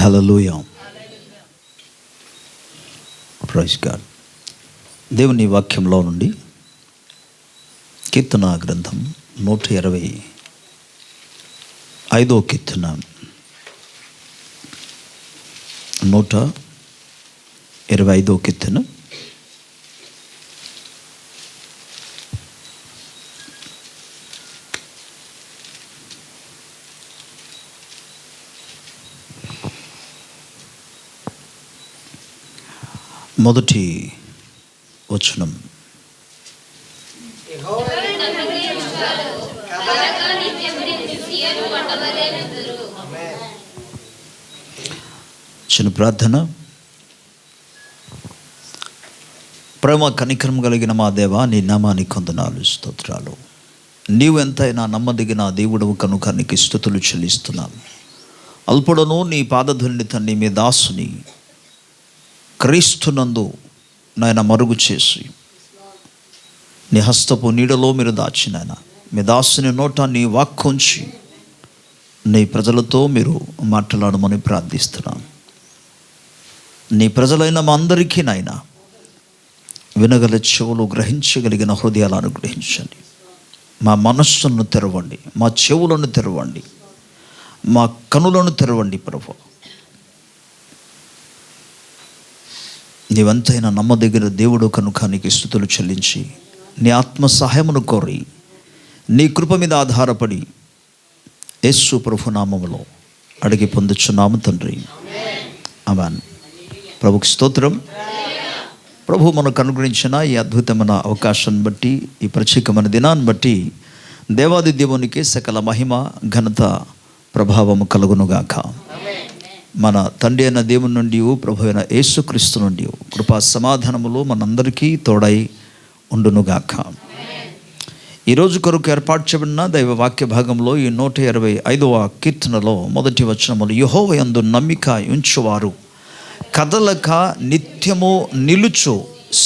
హల్లెలూయా. Praise God. దేవుని వాక్యంలో నుండి కీర్తన గ్రంథం 125 కీర్తన 125 కీర్తన మొదటి వచనం. చిన్న ప్రార్థన. ప్రేమ కనికరం కలిగిన మా దేవా, నీ నామానికి వందనాలు, స్తోత్రాలు. నీవు ఎంతైనా నమ్మదగిన దేవుడవు కనుక నీకు స్తుతులు చెల్లిస్తున్నాను. అల్పుడను నీ పాదధూళిని తండ్రి మీ దాసుని క్రీస్తునందు నాయన మరుగు చేసి నీ హస్తపు నీడలో మీరు దాచినాయన మీ దాసుని నోట నీ వాక్కుంచి నీ ప్రజలతో మీరు మాట్లాడమని ప్రార్థిస్తున్నాను. నీ ప్రజలైన మా అందరికీ నాయన వినగల చెవులు, గ్రహించగలిగిన హృదయాలు అనుగ్రహించండి. మా మనస్సును తెరవండి, మా చెవులను తెరవండి, మా కనులను తెరవండి ప్రభు. నీవంతైనా నమ్మదగిన దేవుడు కనుక నీకు స్తుతులు చెల్లించి నీ ఆత్మ సహాయమును కోరి నీ కృప మీద ఆధారపడి యేసు ప్రభు నామములో అడిగి పొందుచున్నాము తండ్రి, ఆమేన్. ప్రభుకి స్తోత్రం. ప్రభు మనకు అనుగ్రహించిన ఈ అద్భుతమైన అవకాశాన్ని బట్టి, ఈ ప్రత్యేకమైన దినాన్ని బట్టి దేవాది దేవునికి సకల మహిమ, ఘనత, ప్రభావము కలుగునుగాక. మన తండ్రి అయిన దేవుని నుండి, ప్రభు అయిన యేసుక్రీస్తు నుండి కృపా సమాధానములు మనందరికీ తోడై ఉండునుగాక. ఈరోజు కొరకు ఏర్పాటు చేయబడిన దైవ వాక్య భాగంలో ఈ 125వ కీర్తనలో మొదటి వచనములు, యెహోవా యందు నమ్మిక ఉంచువారు కదలక నిత్యము నిలుచు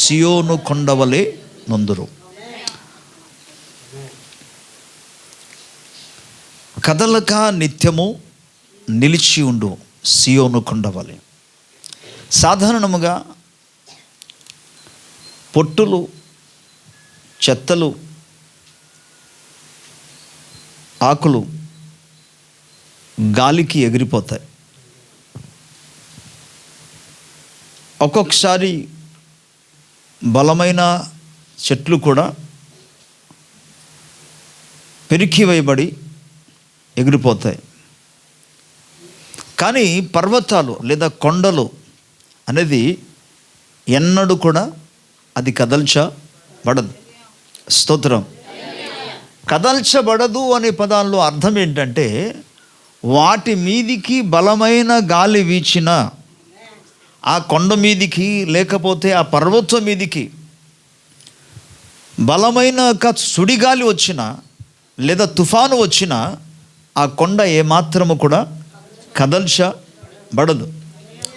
సియోను కొండవలే నొందురు. కదలక నిత్యము నిలిచి ఉండు సియోను కొండవలే. సాధారణముగా పొట్టులు, చెత్తలు, ఆకులు గాలికి ఎగిరిపోతాయి. ఒక్కొక్కసారి బలమైన చెట్లు కూడా పెరికి వేయబడి ఎగిరిపోతాయి. కానీ పర్వతాలు లేదా కొండలు అనేది ఎన్నడూ కూడా అది కదల్చబడదు. స్తోత్రం. కదల్చబడదు అనే పదాల్లో అర్థం ఏంటంటే, వాటి మీదికి బలమైన గాలి వీచిన ఆ కొండ మీదికి, లేకపోతే ఆ పర్వతం మీదికి బలమైన సుడిగాలి వచ్చిన లేదా తుఫాను వచ్చిన ఆ కొండ ఏమాత్రము కూడా కదల్చబడదు.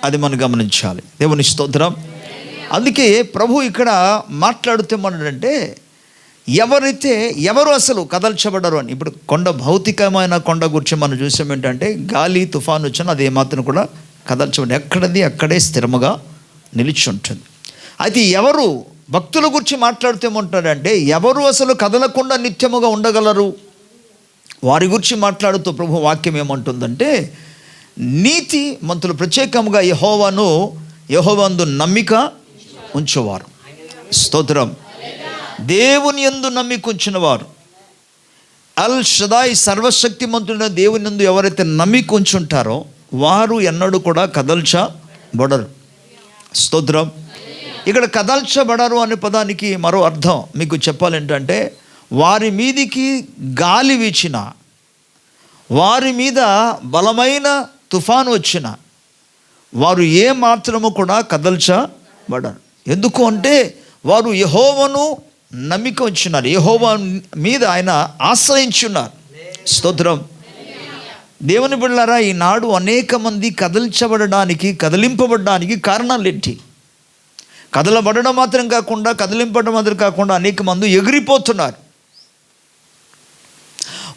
అది మనం గమనించాలి. దేవుని స్తోత్రం. అందుకే ప్రభు ఇక్కడ మాట్లాడుతామనంటే, ఎవరు అసలు కదల్చబడరు అని. ఇప్పుడు కొండ, భౌతికమైన కొండ గురించి మనం చూసాం ఏంటంటే, గాలి తుఫాను వచ్చినా అది ఏమాత్రం కూడా కదల్చబడి ఎక్కడది అక్కడే స్థిరముగా నిలిచి ఉంటుంది. అయితే ఎవరు భక్తుల గురించి మాట్లాడుతేమంటాడంటే, ఎవరు అసలు కదలకుండా నిత్యముగా ఉండగలరు, వారి గురించి మాట్లాడుతూ ప్రభు వాక్యం ఏమంటుందంటే, నీతి మంతులు ప్రత్యేకంగా యెహోవాయందు నమ్మిక ఉంచువారు. స్తోత్రం. దేవుని యందు నమ్మిక ఉంచిన వారు, అల్ షదాయ్ సర్వశక్తిమంతుడైన దేవుని యందు ఎవరైతే నమ్మిక ఉంచుంటారో వారు ఎన్నడూ కూడా కదల్చబడరు. స్తోత్రం. ఇక్కడ కదల్చబడరు అనే పదానికి మరో అర్థం మీకు చెప్పాలేంటంటే, వారి మీదికి గాలి వీచిన, వారి మీద బలమైన తుఫాను వచ్చిన వారు ఏ మాత్రము కూడా కదల్చబడరు. ఎందుకు అంటే వారు యెహోవాను నమ్మిక ఉంచున్నారు, యెహోవా మీద ఆయన ఆశ్రయించున్నారు. స్తోత్రం. దేవుని బిడ్డలారా, ఈనాడు అనేక మంది కదిలింపబడడానికి కారణాలు ఏంటి? కదలబడడం మాత్రం కాకుండా, కదిలింపడం మాత్రం కాకుండా అనేక మంది ఎగిరిపోతున్నారు.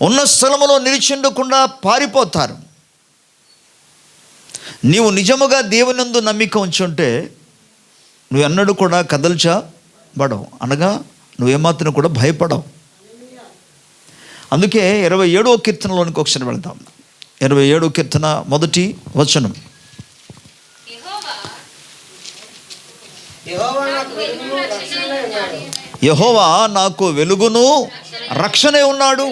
ఉన్న స్థలములో నిలిచిండకుండా పారిపోతారు. నీవు నిజముగా దేవునందు నమ్మిక ఉంచుంటే నువ్వు ఎన్నడూ కూడా కదల్చబడవు, అనగా నువ్వేమాత్రం కూడా భయపడవు. అందుకే 27వ కీర్తనలోనికి ఒకసారి వెళ్తాం. 27వ కీర్తన 1వ వచనం. యెహోవా నాకు వెలుగును రక్షణే ఉన్నాడు,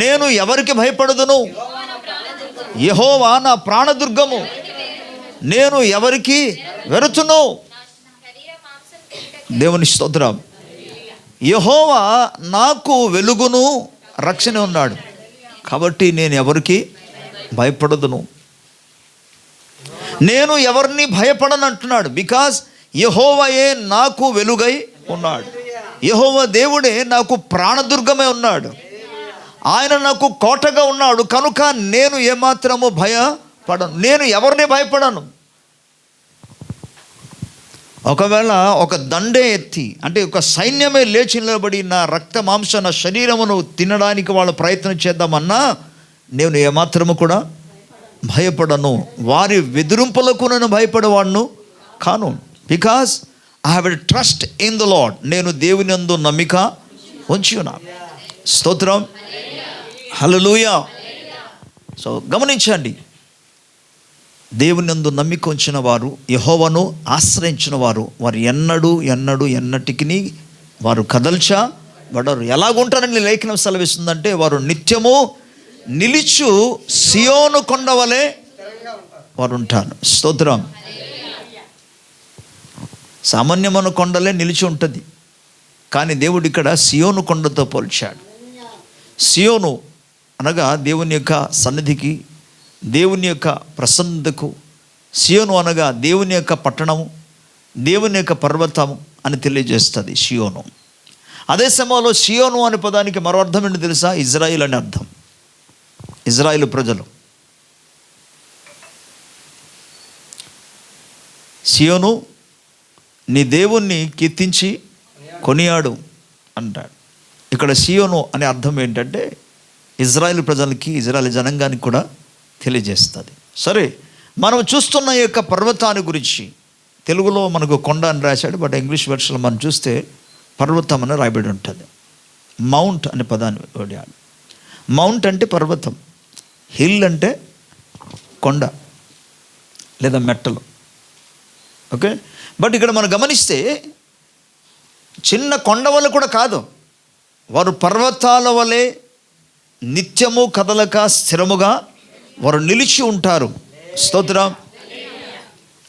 నేను ఎవరికి భయపడదును. యెహోవా నా ప్రాణదుర్గము, నేను ఎవరికి వెరుతును. దేవుని స్తోత్రం. యెహోవా నాకు వెలుగును రక్షణ ఉన్నాడు, కాబట్టి నేను ఎవరికి భయపడదును, నేను ఎవరిని భయపడను అంటున్నాడు. బికాజ్ యెహోవాయే నాకు వెలుగై ఉన్నాడు. యెహోవా దేవుడే నాకు ప్రాణదుర్గమే ఉన్నాడు. ఆయన నాకు కోటగా ఉన్నాడు. కనుక నేను ఏమాత్రము భయపడను, నేను ఎవరిని భయపడను. ఒకవేళ ఒక దండే ఎత్తి, అంటే ఒక సైన్యమే లేచి నిలబడి నా రక్త మాంస నా శరీరమును తినడానికి వాళ్ళు ప్రయత్నం చేద్దామన్నా నేను ఏమాత్రము కూడా భయపడను. వారి వెదురింపులకు నేను భయపడేవాడును కాను. Because I have a trust in the lord. నేను దేవుని యందు నమ్మిక ఉంచి ఉన్నాను. స్తోత్రం, హల్లెలూయా. సో గమనించండి, దేవుని యందు నమ్మిక ఉంచిన వారు, యెహోవాను ఆశ్రయించిన వారు, వారు ఎన్నటికి వారు కదల్చబడరు. ఎలాగుంటారని లేఖనం సెలవిస్తుందంటే, వారు నిత్యము నిలిచు సియోను కొండ వలె వారు ఉంటారు. స్తోత్రం. సామాన్యమైన కొండలే నిలిచి ఉంటుంది, కానీ దేవుడు ఇక్కడ సియోను కొండతో పోల్చాడు. సియోను అనగా దేవుని యొక్క సన్నిధికి, దేవుని యొక్క ప్రసన్నతకు. సియోను అనగా దేవుని యొక్క పట్టణము, దేవుని యొక్క పర్వతము అని తెలియజేస్తుంది సియోను. అదే సమయంలో సియోను అనే పదానికి మరో అర్థం ఏంటి తెలుసా? ఇజ్రాయిల్ అనే అర్థం. ఇజ్రాయిల్ ప్రజలు. సియోను నీ దేవుణ్ణి కీర్తించి కొనియాడు అంటాడు. ఇక్కడ సియోను అనే అర్థం ఏంటంటే ఇజ్రాయిల్ ప్రజలకి, ఇజ్రాయిల్ జనాంగానికి కూడా తెలియజేస్తుంది. సరే, మనం చూస్తున్న ఈ యొక్క పర్వతాన్ని గురించి తెలుగులో మనకు కొండ అని రాశాడు, బట్ ఇంగ్లీష్ వెర్షన్లో మనం చూస్తే పర్వతం అని రాయబడి ఉంటుంది. మౌంట్ అనే పదాన్ని వాడాడు. మౌంట్ అంటే పర్వతం, హిల్ అంటే కొండ లేదా మెట్టలు. ఓకే, బట్ ఇక్కడ మనం గమనిస్తే చిన్న కొండ వల్ల కూడా కాదు, వారు పర్వతాల వలె నిత్యము కదలక స్థిరముగా వారు నిలిచి ఉంటారు. స్తోత్రం.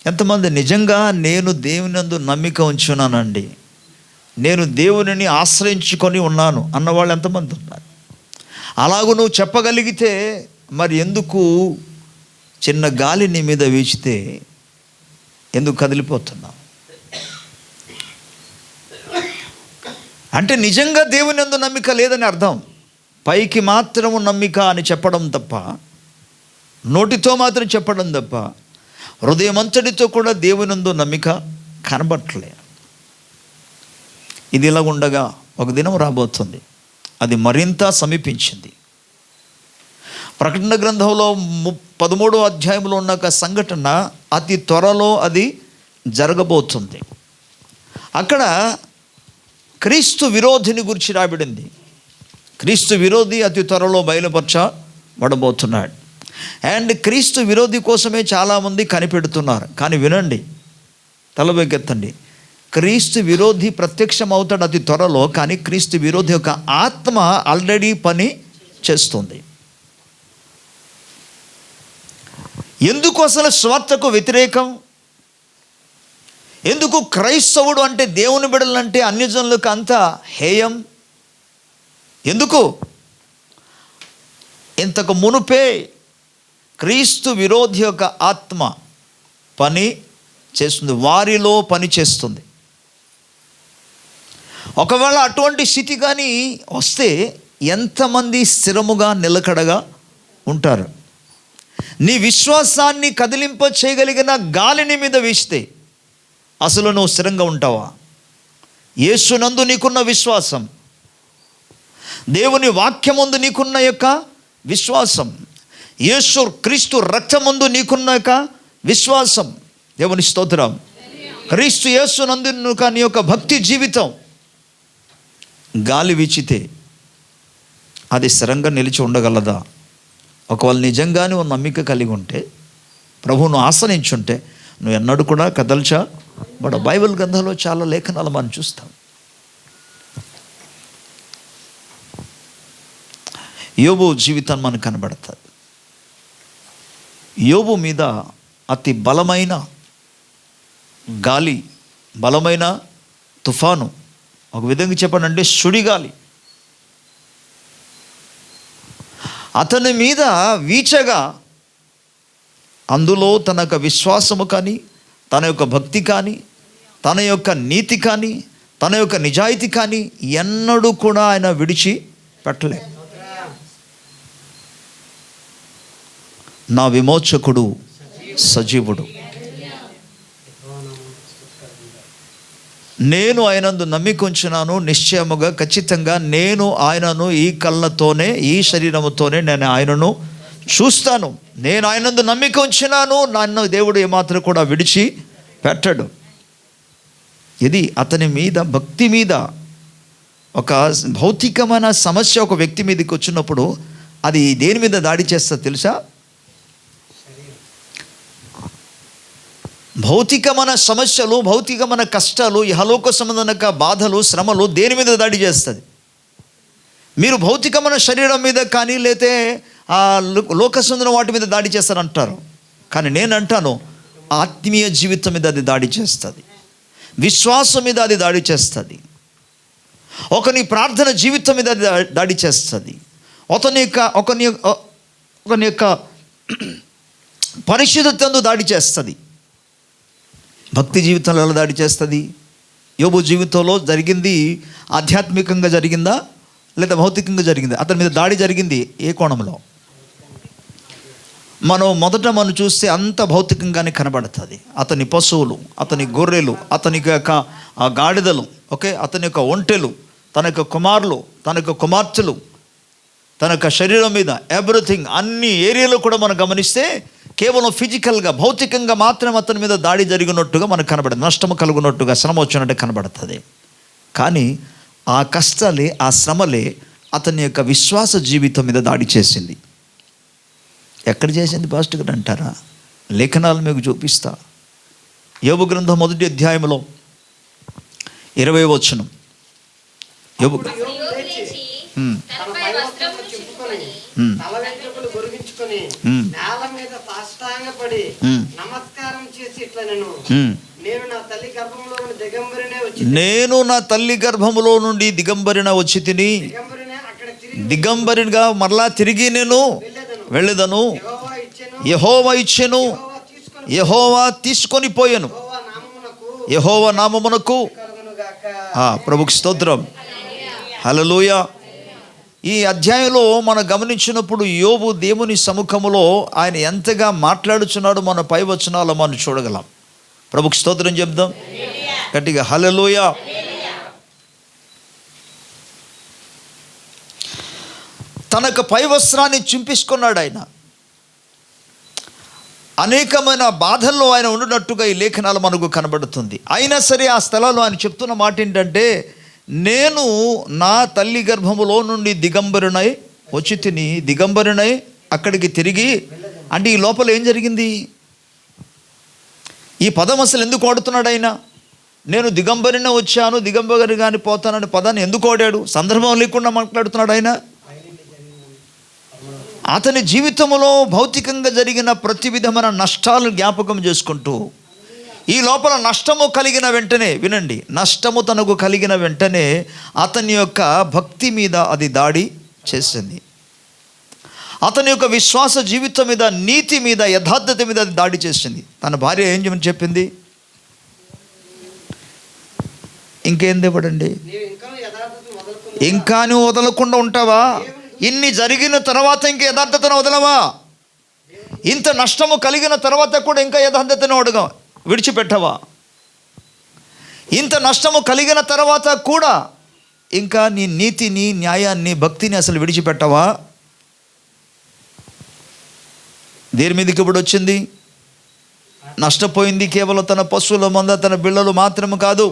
ఎంతమంది నిజంగా నేను దేవునందు నమ్మిక ఉంచున్నానండి, నేను దేవునిని ఆశ్రయించుకొని ఉన్నాను అన్నవాళ్ళు ఎంతమంది ఉన్నారు? అలాగూ నువ్వు చెప్పగలిగితే మరి ఎందుకు చిన్న గాలి నీ మీద వీచితే ఎందుకు కదిలిపోతున్నావు? అంటే నిజంగా దేవుని యందు నమ్మిక లేదని అర్థం. పైకి మాత్రము నమ్మిక అని చెప్పడం తప్ప, నోటితో మాత్రం చెప్పడం తప్ప, హృదయమంతటితో కూడా దేవుని యందు నమ్మిక కనబట్టలే. ఇది ఇలా ఉండగా ఒక దినం రాబోతుంది, అది మరింత సమీపించింది. ప్రకటన గ్రంథంలో 13వ అధ్యాయంలో ఉన్న ఒక సంఘటన అతి త్వరలో అది జరగబోతుంది. అక్కడ క్రీస్తు విరోధిని గురించి రాబడింది. క్రీస్తు విరోధి అతి త్వరలో బయలుపరచబడబోతున్నాడు. అండ్ క్రీస్తు విరోధి కోసమే చాలామంది కనిపెడుతున్నారు. కానీ వినండి, తలబెక్కెత్తండి, క్రీస్తు విరోధి ప్రత్యక్షం అవుతాడు అతి త్వరలో, కానీ క్రీస్తు విరోధి యొక్క ఆత్మ ఆల్రెడీ పని చేస్తుంది. ఎందుకు అసలు స్వార్థకు వ్యతిరేకం? ఎందుకు క్రైస్తవుడు అంటే, దేవుని బిడ్డలంటే అన్యజనులకు అంత హేయం? ఎందుకు? ఇంతకు మునుపే క్రీస్తు విరోధి యొక్క ఆత్మ పని చేస్తుంది, వారిలో పని చేస్తుంది. ఒకవేళ అటువంటి స్థితి కానీ వస్తే ఎంతమంది స్థిరముగా నిలకడగా ఉంటారు? నీ విశ్వాసాన్ని కదిలింప చేయగలిగిన గాలిని మీద వీస్తే అసలు నువ్వు స్థిరంగా ఉంటావా? యేసునందు నీకున్న విశ్వాసం, దేవుని వాక్యముందు నీకున్న యొక్క విశ్వాసం, యేసు క్రీస్తు రక్తమందు నీకున్న యొక్క విశ్వాసం, దేవుని స్తోత్రం. క్రీస్తు యేసునందు నీ యొక్క భక్తి జీవితం గాలి వీచితే అది స్థిరంగా నిలిచి ఉండగలదా? ఒకవేళ నిజంగానే నువ్వు నమ్మిక కలిగి ఉంటే, ప్రభువును ఆశ్రయించుంటే, నువ్వు ఎన్నడూ కూడా కదల్చబడ. బైబిల్ గ్రంథంలో చాలా లేఖనాలు మనం చూస్తాం. యోబు జీవితాన్ని మనకు కనబడుతుంది. యోబు మీద అతి బలమైన గాలి, బలమైన తుఫాను, ఒక విధంగా చెప్పాలంటే సుడిగాలి అతని మీద వీచగా, అందులో తన యొక్క విశ్వాసము కానీ, తన యొక్క భక్తి కానీ, తన యొక్క నీతి కానీ, తన యొక్క నిజాయితీ కానీ ఎన్నడూ కూడా ఆయన విడిచి పెట్టలే. నా విమోచకుడు సజీవుడు, నేను ఆయనందు నమ్మిక ఉంచున్నాను, నిశ్చయముగా ఖచ్చితంగా నేను ఆయనను ఈ కళ్ళతోనే, ఈ శరీరముతోనే నేను ఆయనను చూస్తాను. నేను ఆయనందు నమ్మిక ఉంచినాను, నన్ను దేవుడు ఏమాత్రం కూడా విడిచి పెట్టడు. ఇది అతని మీద, భక్తి మీద. ఒక భౌతికమైన సమస్య ఒక వ్యక్తి మీదకి వచ్చినప్పుడు అది దేని మీద దాడి చేస్తుంది తెలుసా? భౌతికమైన సమస్యలు, భౌతికమైన కష్టాలు, ఇహలోక సంబంధమైన బాధలు, శ్రమలు దేని మీద దాడి చేస్తుంది? మీరు భౌతికమైన శరీరం మీద కానీ, లేతే ఆ లోక సంబంధమైన వాటి మీద దాడి చేస్తారంటారు. కానీ నేను అంటాను, ఆత్మీయ జీవితం మీద అది దాడి చేస్తుంది, విశ్వాసం మీద అది దాడి చేస్తుంది, ఒకని ప్రార్థన జీవితం మీద అది దాడి చేస్తుంది, ఒకని యొక్క పరిశుద్ధతను దాడి చేస్తుంది. భక్తి జీవితంలో ఎలా దాడి చేస్తుంది? యోబు జీవితంలో జరిగింది ఆధ్యాత్మికంగా జరిగిందా లేదా భౌతికంగా జరిగిందా? అతని మీద దాడి జరిగింది ఏ కోణంలో? మనం చూస్తే అంత భౌతికంగానే కనబడుతుంది. అతని పశువులు, అతని గొర్రెలు, అతని యొక్క గాడిదలు, అతని యొక్క ఒంటెలు, తన యొక్క కుమారులు, తన యొక్క కుమార్తెలు, తన యొక్క శరీరం మీద ఎవ్రీథింగ్, అన్ని ఏరియాలో కూడా మనం గమనిస్తే కేవలం ఫిజికల్గా, భౌతికంగా మాత్రం అతని మీద దాడి జరిగినట్టుగా మనకు కనబడదు, నష్టము కలుగునట్టుగా, శ్రమ వచ్చినట్టు కనబడుతుంది. కానీ ఆ కష్టాలే, ఆ శ్రమలే అతని యొక్క విశ్వాస జీవితం మీద దాడి చేసింది. ఎక్కడ చేసింది పాస్టర్ గారు అంటారా? లేఖనాలు మీకు చూపిస్తా. యోబు గ్రంథం 1వ అధ్యాయంలో 20వ వచనం. యోబు నేను నా తల్లి గర్భములో నుండి దిగంబరిన వచ్చి తిని, దిగంబరిగా మరలా తిరిగి నేను వెళ్ళదను. యెహోవా ఇచ్చెను, యెహోవా తీసుకొని పోయెను, యెహోవా నామమునకు ప్రభుకి స్తోత్రం. హల్లెలూయా. ఈ అధ్యాయంలో మనం గమనించినప్పుడు యోబు దేవుని సముఖములో ఆయన ఎంతగా మాట్లాడుచున్నాడో మన పై వచనాలు మనం చూడగలం. ప్రభుకి స్తోత్రం చెప్దాం గట్టిగా, హల్లెలూయా. తనకు పై వస్త్రాన్ని చింపించుకున్నాడు ఆయన. అనేకమైన బాధల్లో ఆయన ఉండినట్టుగా ఈ లేఖనాలు మనకు కనబడుతుంది. అయినా సరే ఆ స్థలాల్లో ఆయన చెప్తున్న మాట ఏంటంటే, నేను నా తల్లి గర్భములో నుండి దిగంబరునై వచ్చి తిని, దిగంబరునై అక్కడికి తిరిగి. అంటే ఈ లోపల ఏం జరిగింది? ఈ పదం అసలు ఎందుకు వాడుతున్నాడు ఆయన? నేను దిగంబరిన వచ్చాను, దిగంబరిగాని పోతానని పదాన్ని ఎందుకు వాడాడు? సందర్భం లేకుండా మాట్లాడుతున్నాడు ఆయన. అతని జీవితంలో భౌతికంగా జరిగిన ప్రతి విధమైన నష్టాలు జ్ఞాపకం చేసుకుంటూ, ఈ లోపల నష్టము కలిగిన వెంటనే, వినండి, నష్టము తనకు కలిగిన వెంటనే అతని యొక్క భక్తి మీద అది దాడి చేసింది. అతని యొక్క విశ్వాస జీవితం మీద, నీతి మీద, యథార్థత మీద అది దాడి చేసింది. తన భార్య ఏం చేయమని చెప్పింది? ఇంకేం దేవడండి, ఇంకా నువ్వు వదలకుండా ఉంటావా? ఇన్ని జరిగిన తర్వాత ఇంకా యథార్థతను వదలవా? ఇంత నష్టము కలిగిన తర్వాత కూడా ఇంకా యథార్థతను విడిచిపెట్టవా? ఇంత నష్టము కలిగిన తర్వాత కూడా ఇంకా నీ నీతిని, న్యాయాన్ని, భక్తిని అసలు విడిచిపెట్టవా? దేని మీదకి ఇప్పుడు వచ్చింది? నష్టపోయింది కేవలం తన పశువుల మంద, తన బిళ్ళలు మాత్రమే కాదు,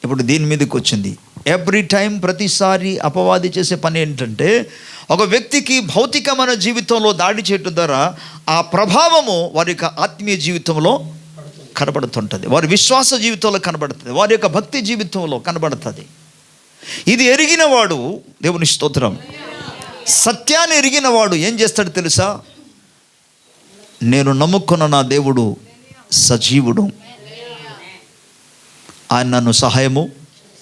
ఇప్పుడు దీని మీదకి వచ్చింది. ఎవ్రీ టైం, ప్రతిసారి అపవాది చేసే పని ఏంటంటే, ఒక వ్యక్తికి భౌతికమైన జీవితంలో దాడి చేయటం ద్వారా ఆ ప్రభావము వారి యొక్క ఆత్మీయ జీవితంలో కనబడుతుంటుంది, వారి విశ్వాస జీవితంలో కనబడుతుంది, వారి యొక్క భక్తి జీవితంలో కనబడుతుంది. ఇది ఎరిగిన వాడు, దేవుని స్తోత్రం, సత్యాన్ని ఎరిగిన వాడు ఏం చేస్తాడు తెలుసా? నేను నమ్ముకున్న నా దేవుడు సజీవుడు, ఆయన నన్ను సహాయము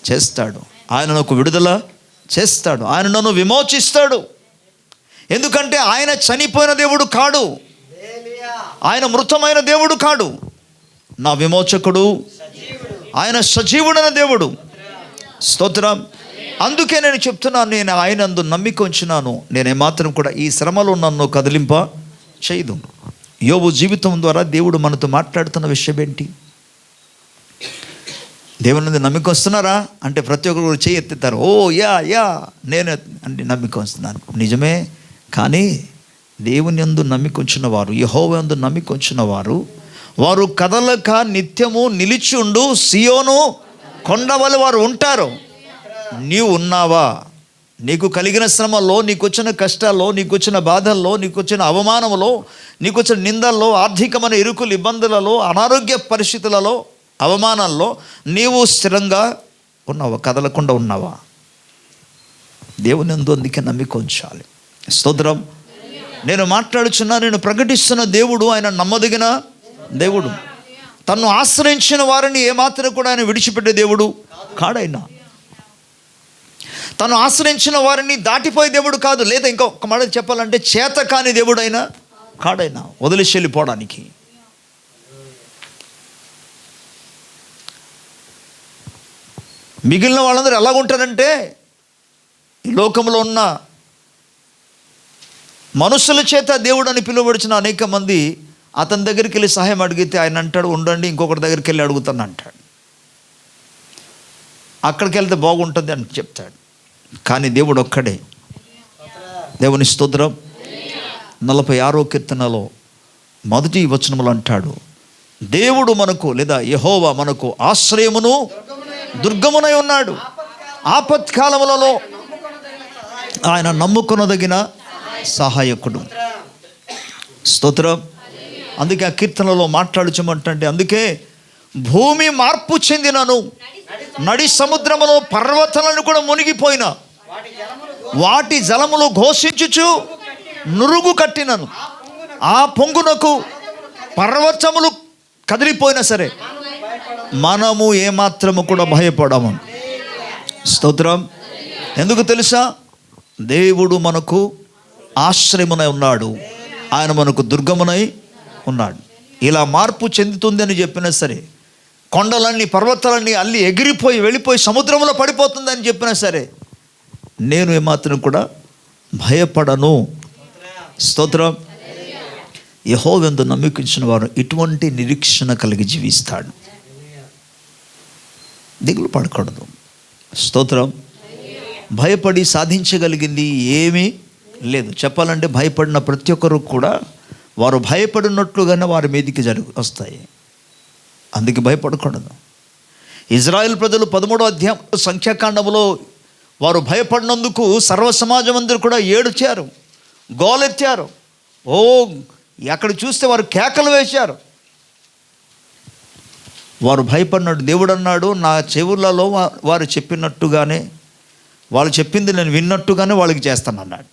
చేస్తాడు, ఆయన నాకు విడుదల చేస్తాడు, ఆయన నన్ను విమోచిస్తాడు. ఎందుకంటే ఆయన చనిపోయిన దేవుడు కాడు, ఆయన మృతమైన దేవుడు కాడు, నా విమోచకుడు, ఆయన సజీవుడైన దేవుడు. స్తోత్రం. అందుకే నేను చెప్తున్నాను, నేను ఆయనందు నమ్మిక ఉంచినాను, నేనేమాత్రం కూడా ఈ శ్రమలో నన్ను కదిలింప చేయదు. యోబు జీవితం ద్వారా దేవుడు మనతో మాట్లాడుతున్న విషయం ఏంటి? దేవుని నమ్మిక వస్తున్నారా అంటే ప్రతి ఒక్కరు చేయి ఎత్తుతారు. ఓ యా నేను అంటే నమ్మిక వస్తున్నాను, నిజమే. కానీ దేవుని యందు నమ్మిక ఉంచిన వారు, యెహోవా యందు నమ్మిక ఉంచిన వారు, వారు కదలక నిత్యము నిలిచుండు సియోను కొండవలె వారు ఉంటారు. నీవు ఉన్నావా? నీకు కలిగిన శ్రమల్లో, నీకు వచ్చిన కష్టాల్లో, నీకు వచ్చిన బాధల్లో, నీకు వచ్చిన అవమానంలో, నీకు వచ్చిన నిందల్లో, ఆర్థికమైన ఇరుకులు, ఇబ్బందులలో, అనారోగ్య పరిస్థితులలో, అవమానాల్లో నీవు స్థిరంగా ఉన్నావా? కదలకుండా ఉన్నావా? దేవుని యందు అందుకే నమ్మిక ఉంచాలి. స్తోత్రం. నేను మాట్లాడుచున్నా, నేను ప్రకటిస్తున్న దేవుడు ఆయన నమ్మదగిన దేవుడు. తన్ను ఆశ్రయించిన వారిని ఏమాత్రం కూడా ఆయన విడిచిపెట్టే దేవుడు కాడైనా. తను ఆశ్రయించిన వారిని దాటిపోయే దేవుడు కాదు. లేదా ఇంకొక మాట చెప్పాలంటే, చేత కాని దేవుడు అయినా కాడైనా వదిలేసి వెళ్ళిపోవడానికి. మిగిలిన వాళ్ళందరూ ఎలాగుంటారంటే, ఈ లోకంలో ఉన్న మనుషుల చేత దేవుడు అని పిలువబడిచిన అనేక మంది అతని దగ్గరికి వెళ్ళి సహాయం అడిగితే ఆయన అంటాడు, ఉండండి ఇంకొకటి దగ్గరికి వెళ్ళి అడుగుతాను అంటాడు. అక్కడికి వెళ్తే బాగుంటుంది అని చెప్తాడు. కానీ దేవుడు ఒక్కడే. దేవుని స్తోత్రం. 46వ కీర్తనలో మొదటి వచనములు అంటాడు, దేవుడు మనకు, లేదా యెహోవా మనకు ఆశ్రయమును దుర్గమునై ఉన్నాడు, ఆపత్కాలములలో ఆయన నమ్ముకొనదగిన సహాయకుడు. స్తోత్రం. అందుకే ఆ కీర్తనలో మాట్లాడుచమంటే, అందుకే భూమి మార్పు చెందినను, నడి సముద్రములో పర్వతాలను కూడా మునిగిపోయిన, వాటి జలములు ఘోషించుచు నురుగు కట్టినను, ఆ పొంగునకు పర్వతములు కదిలిపోయినా సరే మనము ఏమాత్రము కూడా భయపడము. స్తోత్రం. ఎందుకు తెలుసా? దేవుడు మనకు ఆశ్రయమునై ఉన్నాడు, ఆయన మనకు దుర్గమునై ఉన్నాడు. ఇలా మార్పు చెందుతుంది అని చెప్పినా సరే, కొండలన్నీ పర్వతాలన్నీ అల్లి ఎగిరిపోయి వెళ్ళిపోయి సముద్రంలో పడిపోతుందని చెప్పినా సరే, నేను ఏమాత్రం కూడా భయపడను. స్తోత్రం. యెహోవా యందు నమ్మికించిన వారు ఇటువంటి నిరీక్షణ కలిగి జీవిస్తాడు. దిగులు పడకూడదు. స్తోత్రం. భయపడి సాధించగలిగింది ఏమీ లేదు. చెప్పాలంటే భయపడిన ప్రతి ఒక్కరు కూడా వారు భయపడినట్లుగానే వారి మీదికి వస్తాయి. అందుకే భయపడకూడదు. ఇజ్రాయెల్ ప్రజలు 13వ అధ్యాయం సంఖ్యాకాండములో వారు భయపడినందుకు సర్వ సమాజం అందరూ కూడా ఏడ్చారు, గోలెత్తారు. ఓ ఎక్కడ చూస్తే వారు కేకలు వేశారు. వారు భయపడినట్టు దేవుడు అన్నాడు, నా చెవులలో వారు చెప్పినట్టుగానే, వాళ్ళు చెప్పింది నేను విన్నట్టుగానే వాళ్ళకి చేస్తాను అన్నాడు.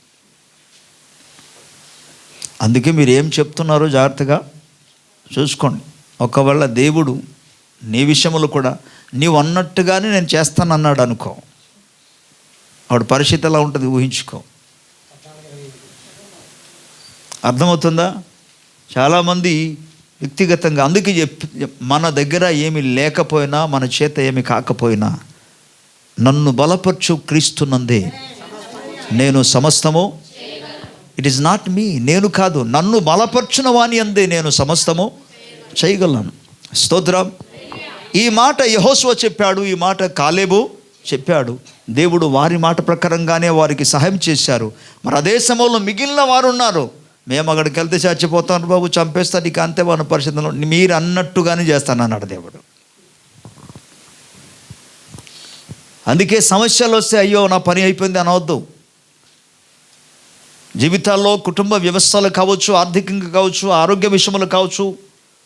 అందుకే మీరు ఏం చెప్తున్నారో జాగ్రత్తగా చూసుకోండి. ఒకవేళ దేవుడు నీ విషయంలో కూడా నీవు అన్నట్టుగానే నేను చేస్తాను అన్నాడు అనుకో, ఆవిడ పరిస్థితి ఎలా ఉంటుంది ఊహించుకో. అర్థమవుతుందా? చాలామంది వ్యక్తిగతంగా అందుకే మన దగ్గర ఏమి లేకపోయినా, మన చేత ఏమి కాకపోయినా, నన్ను బలపరచు క్రీస్తునందే నేను సమస్తము, ఇట్ ఈస్ నాట్ మీ, నేను కాదు, నన్ను బలపరచున వాని అందే నేను సమస్తము చేయగలను. స్తోత్రం. ఈ మాట యెహోషువ చెప్పాడు, ఈ మాట కాలేబు చెప్పాడు. దేవుడు వారి మాట ప్రకారంగానే వారికి సహాయం చేశారు. మరి అదే సమయంలో మిగిలిన వారు ఉన్నారు. మేము అక్కడికి వెళ్తే చచ్చిపోతాను బాబు, చంపేస్తాను, ఇక అంతే మన పరిస్థితుల్లో మీరు అన్నట్టుగానే చేస్తానన్నాడు దేవుడు. అందుకే సమస్యలు వస్తే అయ్యో నా పని అయిపోయింది అనవద్దు. జీవితాల్లో కుటుంబ వ్యవస్థలు కావచ్చు, ఆర్థికంగా కావచ్చు, ఆరోగ్య విషయములు కావచ్చు,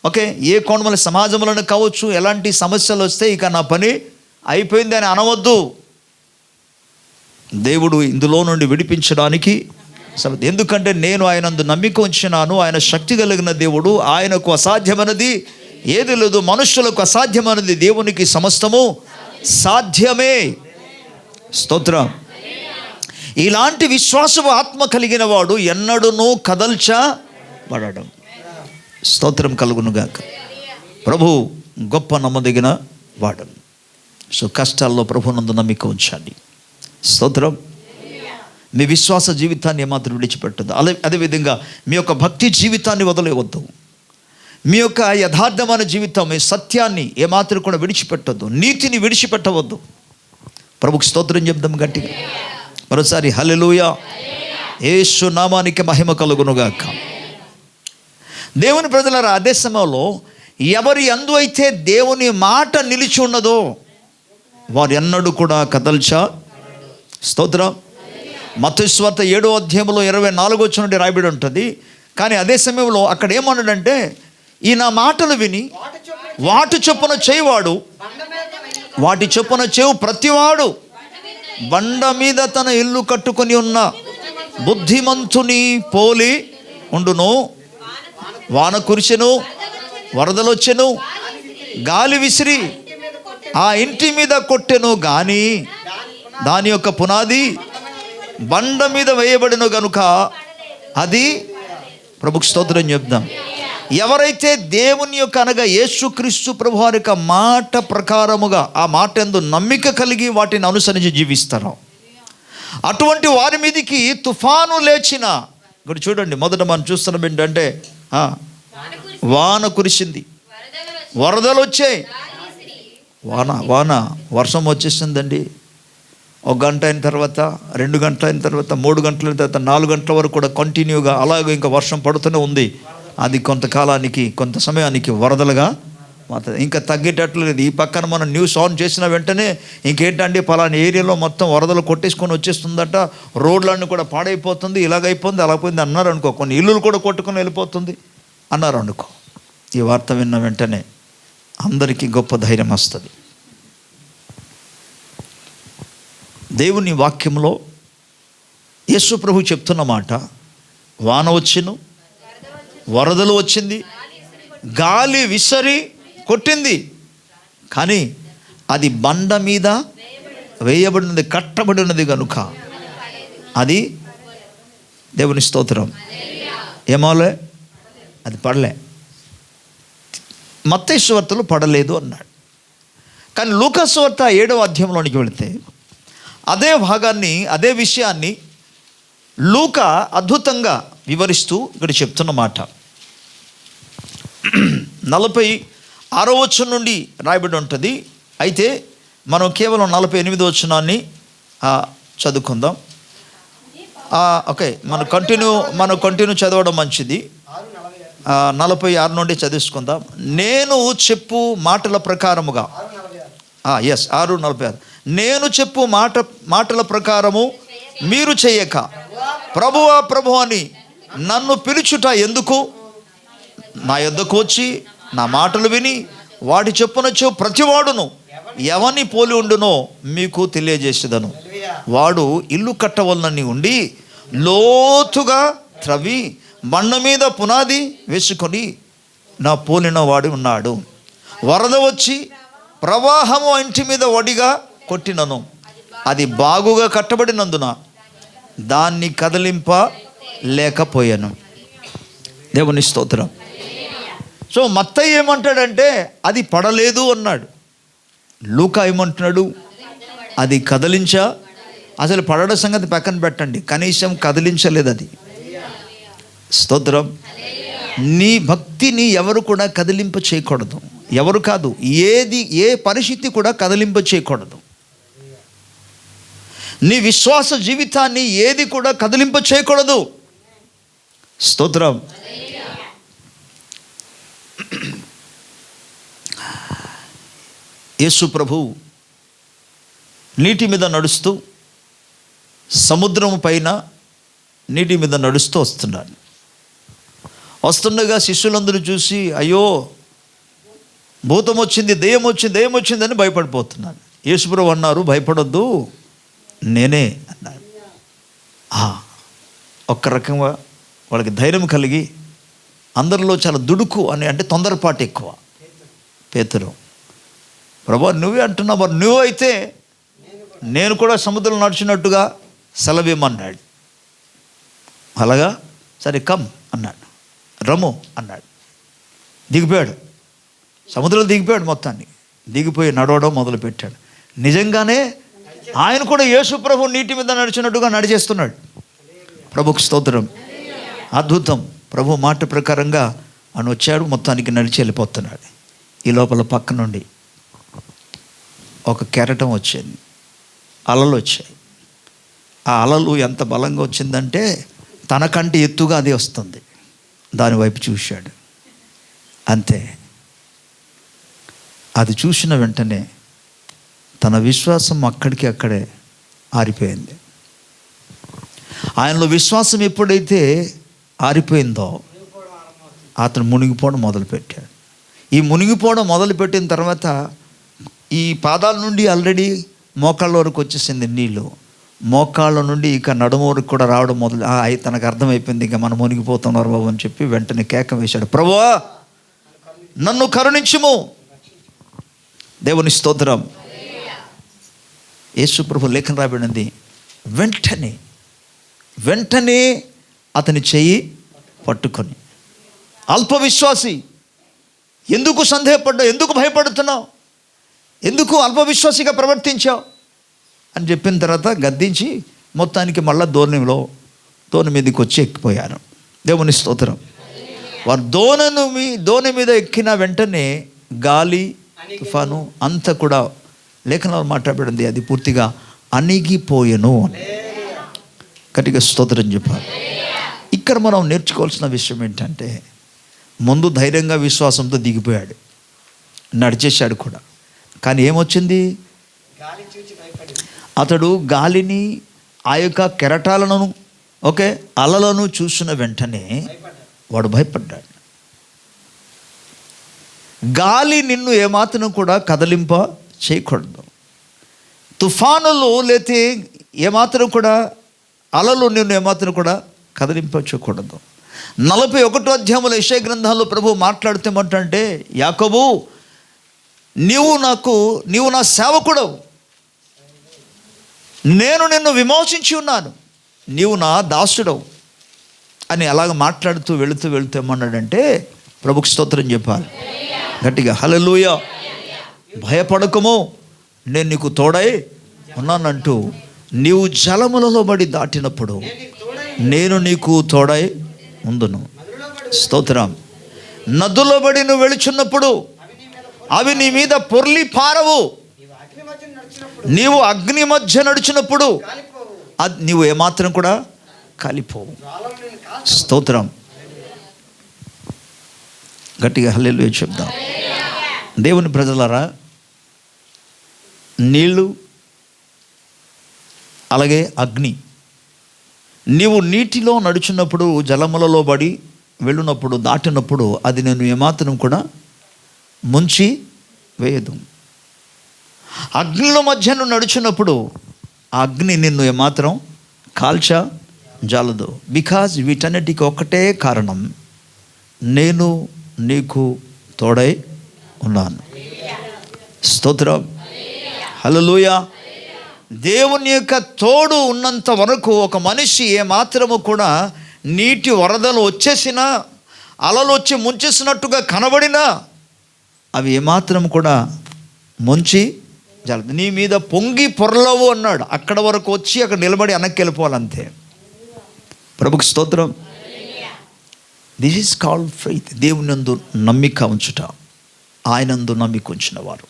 ఓకే, ఏ కోణముల సమాజంలోనే కావచ్చు, ఎలాంటి సమస్యలు వస్తే ఇక నా పని అయిపోయింది అని అనవద్దు. దేవుడు ఇందులో నుండి విడిపించడానికి, ఎందుకంటే నేను ఆయనందు నమ్మిక ఉంచినాను. ఆయన శక్తి కలిగిన దేవుడు, ఆయనకు అసాధ్యమైనది ఏది లేదు, మనుషులకు అసాధ్యమైనది దేవునికి సమస్తము సాధ్యమే. స్తోత్రం. ఇలాంటి విశ్వాసపు ఆత్మ కలిగిన వాడు ఎన్నడూనూ కదల్చబడడం. స్తోత్రం కలుగునుగాక. ప్రభు గొప్ప నమ్మదగిన వాడు. సో కష్టాల్లో ప్రభునందు నమ్మిక ఉంచండి. స్తోత్రం. మీ విశ్వాస జీవితాన్ని ఏమాత్రం విడిచిపెట్టద్దు. అదేవిధంగా మీ యొక్క భక్తి జీవితాన్ని వదిలేవద్దు. మీ యొక్క యథార్థమైన జీవితం, మీ సత్యాన్ని ఏమాత్రం కూడా విడిచిపెట్టద్దు. నీతిని విడిచిపెట్టవద్దు. ప్రభుకి స్తోత్రం చెప్దాం గట్టిగా మరోసారి. హల్లెలూయా. యేసు నామానికి మహిమ కలుగునుగాక. దేవుని ప్రజలారా, అదే సమయంలో ఎవరి యందు అయితే దేవుని మాట నిలిచి ఉన్నదో వారు ఎన్నడూ కూడా స్తోత్రం. మత్తయి సువార్త 7వ అధ్యాయంలో 24వ వచనం నుండి రాయబడి ఉంటుంది. కానీ అదే సమయంలో అక్కడ ఏమన్నాడంటే, ఈ నా మాటలు విని వాటి చొప్పున చేయవాడు, వాటి చొప్పున చేయు ప్రతివాడు బండ మీద తన ఇల్లు కట్టుకొని ఉన్న బుద్ధిమంతుని పోలి ఉండును. వాన కురిసెను, వరదలు వచ్చెను, గాలి విసిరి ఆ ఇంటి మీద కొట్టెను, కానీ దాని యొక్క పునాది బండ మీద వేయబడిన గనుక అది, ప్రభుకు స్తోత్రం చెప్దాం. ఎవరైతే దేవుని యొక్క అనగా యేసుక్రీస్తు ప్రభు వారి యొక్క మాట ప్రకారముగా ఆ మాట యందు నమ్మిక కలిగి వాటిని అనుసరించి జీవిస్తారో అటువంటి వారి మీదికి తుఫాను లేచిన, ఇక్కడ చూడండి, మొదట మనం చూస్తున్నాం ఏంటంటే వాన కురిసింది, వరదలు వచ్చాయి. వాన వర్షం వచ్చేసిందండి. 1 గంట అయిన తర్వాత, 2 గంటలు అయిన తర్వాత, 3 గంటల తర్వాత, 4 గంటల వరకు కూడా కంటిన్యూగా అలాగే ఇంకా వర్షం పడుతూనే ఉంది. అది కొంతకాలానికి, కొంత సమయానికి వరదలుగా మాత్రం ఇంకా తగ్గేటట్లు లేదు. ఈ పక్కన మనం న్యూస్ ఆన్ చేసిన వెంటనే ఇంకేంటంటే పలానా ఏరియాలో మొత్తం వరదలు కొట్టేసుకొని వచ్చేస్తుందట, రోడ్లన్నీ కూడా పాడైపోతుంది, ఇలాగైపోయింది, అలాగైపోయింది అన్నారు అనుకో. కొన్ని ఇల్లులు కూడా కొట్టుకొని వెళ్ళిపోతుంది అన్నారు అనుకో. ఈ వార్త విన్న వెంటనే అందరికీ గొప్ప ధైర్యం వస్తుంది. దేవుని వాక్యంలో యేసు ప్రభు చెప్తున్న మాట, వాన వచ్చిను, వరదలు వచ్చింది, గాలి విసరి కొట్టింది, కానీ అది బండ మీద వేయబడినది, కట్టబడినది కనుక అది, దేవుని స్తోత్రం, ఏమోలే, అది పడలే. మత్తయి సువార్తలో పడలేదు అన్నాడు. కానీ లూకా సువార్త 7వ అధ్యాయంలోనికి వెళితే అదే భాగాన్ని, అదే విషయాన్ని లూకా అద్భుతంగా వివరిస్తూ ఇక్కడ చెప్తున్న మాట 46వ వచనం నుండి రాయబడి ఉంటుంది. అయితే మనం కేవలం 48వ వచనాన్ని చదువుకుందాం. ఓకే, మనం కంటిన్యూ చదవడం మంచిది. 46 నుండి చదువుకుందాం. నేను చెప్పు మాటల ప్రకారముగా, 6:46, నేను చెప్పు మాటల ప్రకారము మీరు చేయక ప్రభువా ప్రభు అని నన్ను పిలుచుట ఎందుకు? నా యొద్దకు వచ్చి నా మాటలు విని వాటి చొప్పునొచ్చు ప్రతివాడును ఎవని పోలి ఉండునో మీకు తెలియజేసేదను. వాడు ఇల్లు కట్టవలనని ఉండి లోతుగా త్రవ్వి బండ మీద పునాది వేసుకొని నా పోలిన వాడు ఉన్నాడు. వరద వచ్చి ప్రవాహము ఇంటి మీద వడిగా కొట్టినను, అది బాగుగా కట్టబడినందున దాన్ని కదిలింప లేకపోయాను. దేవుని స్తోత్రం. సో మత్తయి ఏమంటాడంటే అది పడలేదు అన్నాడు. లూకా ఏమంటున్నాడు? అది అసలు పడడం సంగతి పక్కన పెట్టండి, కనీసం కదిలించలేదు అది. స్తోత్రం. నీ భక్తిని ఎవరు కూడా కదిలింప చేయకూడదు. ఎవరు కాదు, ఏ పరిస్థితి కూడా కదిలింప చేయకూడదు. నీ విశ్వాస జీవితాన్ని ఏది కూడా కదిలింప చేయకూడదు. స్తోత్రం. యేసు ప్రభు నీటి మీద నడుస్తూ, సముద్రం పైన నీటి మీద నడుస్తూ వస్తున్నాడు. వస్తుండగా శిష్యులందరూ చూసి, అయ్యో భూతం వచ్చింది, దెయ్యం వచ్చిందని భయపడిపోతున్నాడు. యేసుప్రభు అన్నారు, భయపడొద్దు, నేనే అన్నాడు. ఒక్క రకంగా వాళ్ళకి ధైర్యం కలిగి, అందరిలో చాలా దుడుకు అంటే తొందరపాటు ఎక్కువ. పేతురు, ప్రభు నువ్వే అంటున్నావు, మరి నువ్వు అయితే నేను కూడా సముద్రంలో నడిచినట్టుగా సెలవేమన్నాడు. అలాగా, సరే కమ్ అన్నాడు, రమ్ము అన్నాడు. దిగిపోయాడు, సముద్రంలో దిగిపోయాడు. మొత్తాన్ని దిగిపోయి నడవడం మొదలుపెట్టాడు. నిజంగానే ఆయన కూడా యేసు ప్రభు నీటి మీద నడిచినట్టుగా నడిచేస్తున్నాడు. ప్రభుకు స్తోత్రం. అద్భుతం. ప్రభు మాట ప్రకారంగా ఆయన వచ్చాడు, మొత్తానికి నడిచి వెళ్ళిపోతున్నాడు. ఈ లోపల పక్క నుండి ఒక కెరటం వచ్చింది, అలలు వచ్చాయి. ఆ అలలు ఎంత బలంగా వచ్చిందంటే తనకంటే ఎత్తుగా అది వస్తుంది. దానివైపు చూశాడు, అంతే. అది చూసిన వెంటనే తన విశ్వాసం అక్కడే ఆరిపోయింది. ఆయనలో విశ్వాసం ఎప్పుడైతే ఆరిపోయిందో అతను మునిగిపోవడం మొదలుపెట్టాడు. ఈ మునిగిపోవడం మొదలుపెట్టిన తర్వాత ఈ పాదాల నుండి ఆల్రెడీ మోకాళ్ళ వరకు వచ్చేసింది నీళ్ళు. మోకాళ్ళ నుండి ఇక నడుము వరకు కూడా రావడం మొదలు. తనకు అర్థమైపోయింది, ఇక మనం మునిగిపోతున్నారు బాబు అని చెప్పి వెంటనే కేక వేశాడు, ప్రభువా నన్ను కరుణించుము. దేవుని స్తోత్రం. యేసు ప్రభు లేఖన రాబడింది, వెంటనే అతని చెయ్యి పట్టుకొని, అల్ప విశ్వాసి ఎందుకు సందేహపడ్డావు, ఎందుకు భయపడుతున్నావు, ఎందుకు అల్ప విశ్వాసిగా ప్రవర్తించావు అని చెప్పిన తర్వాత గద్దించి మొత్తానికి మళ్ళీ దోణి మీదకి వచ్చి ఎక్కిపోయారు. దేవుని స్తోత్రం. వారు దోణి మీద ఎక్కిన వెంటనే గాలి, తుఫాను అంతా కూడా లేఖనంలో మాట్లాడబడింది, అది పూర్తిగా అణిగిపోయెను అని. గట్టిగా స్తోత్రం చెప్పాలి. ఇక్కడ మనం నేర్చుకోవాల్సిన విషయం ఏంటంటే, ముందు ధైర్యంగా విశ్వాసంతో దిగిపోయాడు, నడిచేశాడు కూడా. కానీ ఏమొచ్చింది, అతడు గాలిని, ఆ యొక్క కెరటాలను, అలలను చూసిన వెంటనే వాడు భయపడ్డాడు. గాలి నిన్ను ఏమాత్రం కూడా కదలింప చేయకూడదు. తుఫానులు లేతే ఏమాత్రం కూడా, అలలు నిన్ను ఏమాత్రం కూడా కదిలింపకూడదు. 41వ అధ్యాయంలో యెషయా గ్రంథంలో ప్రభు మాట్లాడుతేమంటే, యాకోబు నీవు నా సేవకుడవు, నేను నిన్ను విమోచించి ఉన్నాను, నీవు నా దాసుడవు అని అలాగ మాట్లాడుతూ వెళుతూ ఏమన్నాడంటే, ప్రభుకు స్తోత్రం చెప్పాలి గట్టిగా, హల్లెలూయా. భయపడకము, నేను నీకు తోడై ఉన్నానంటూ, నీవు జలములలో బడి దాటినప్పుడు నేను నీకు తోడై ఉందును. స్తోత్రం. నదుల బడి నువ్వు వెళుచున్నప్పుడు అవి నీ మీద పొర్లి పారవు, నీవు అగ్ని మధ్య నడిచినప్పుడు నీవు ఏమాత్రం కూడా కాలిపోవు. స్తోత్రం. గట్టిగా హల్లెలూయా చెప్దాం. దేవుని ప్రజలారా, నీళ్ళు అలాగే అగ్ని, నీవు నీటిలో నడుచున్నప్పుడు, జలములలో పడి వెళ్ళినప్పుడు, దాటినప్పుడు అది నేను ఏమాత్రం కూడా ముంచి వేయదు. అగ్నిలో మధ్య నువ్వు నడుచున్నప్పుడు ఆ అగ్ని నిన్ను ఏమాత్రం జాలదు. బికాజ్ వీటన్నిటికీ ఒకటే కారణం, నేను నీకు తోడై ఉన్నాను. స్తోత్రం. హల్లెలూయా. దేవుని యొక్క తోడు ఉన్నంత వరకు ఒక మనిషి ఏమాత్రము కూడా నీటి వరదలు వచ్చేసినా, అలలు వచ్చి ముంచేసినట్టుగా కనబడినా అవి ఏమాత్రం కూడా ముంచి జాలదు. నీ మీద పొంగి పొరలవు అన్నాడు. అక్కడ వరకు వచ్చి అక్కడ నిలబడి వెనక్కి వెళ్ళిపోవాలంతే. ప్రభుకి స్తోత్రం. This is called faith. దేవుని యందు నమ్మిక ఉంచుట, ఆయనందు నమ్మిక ఉంచిన వారు.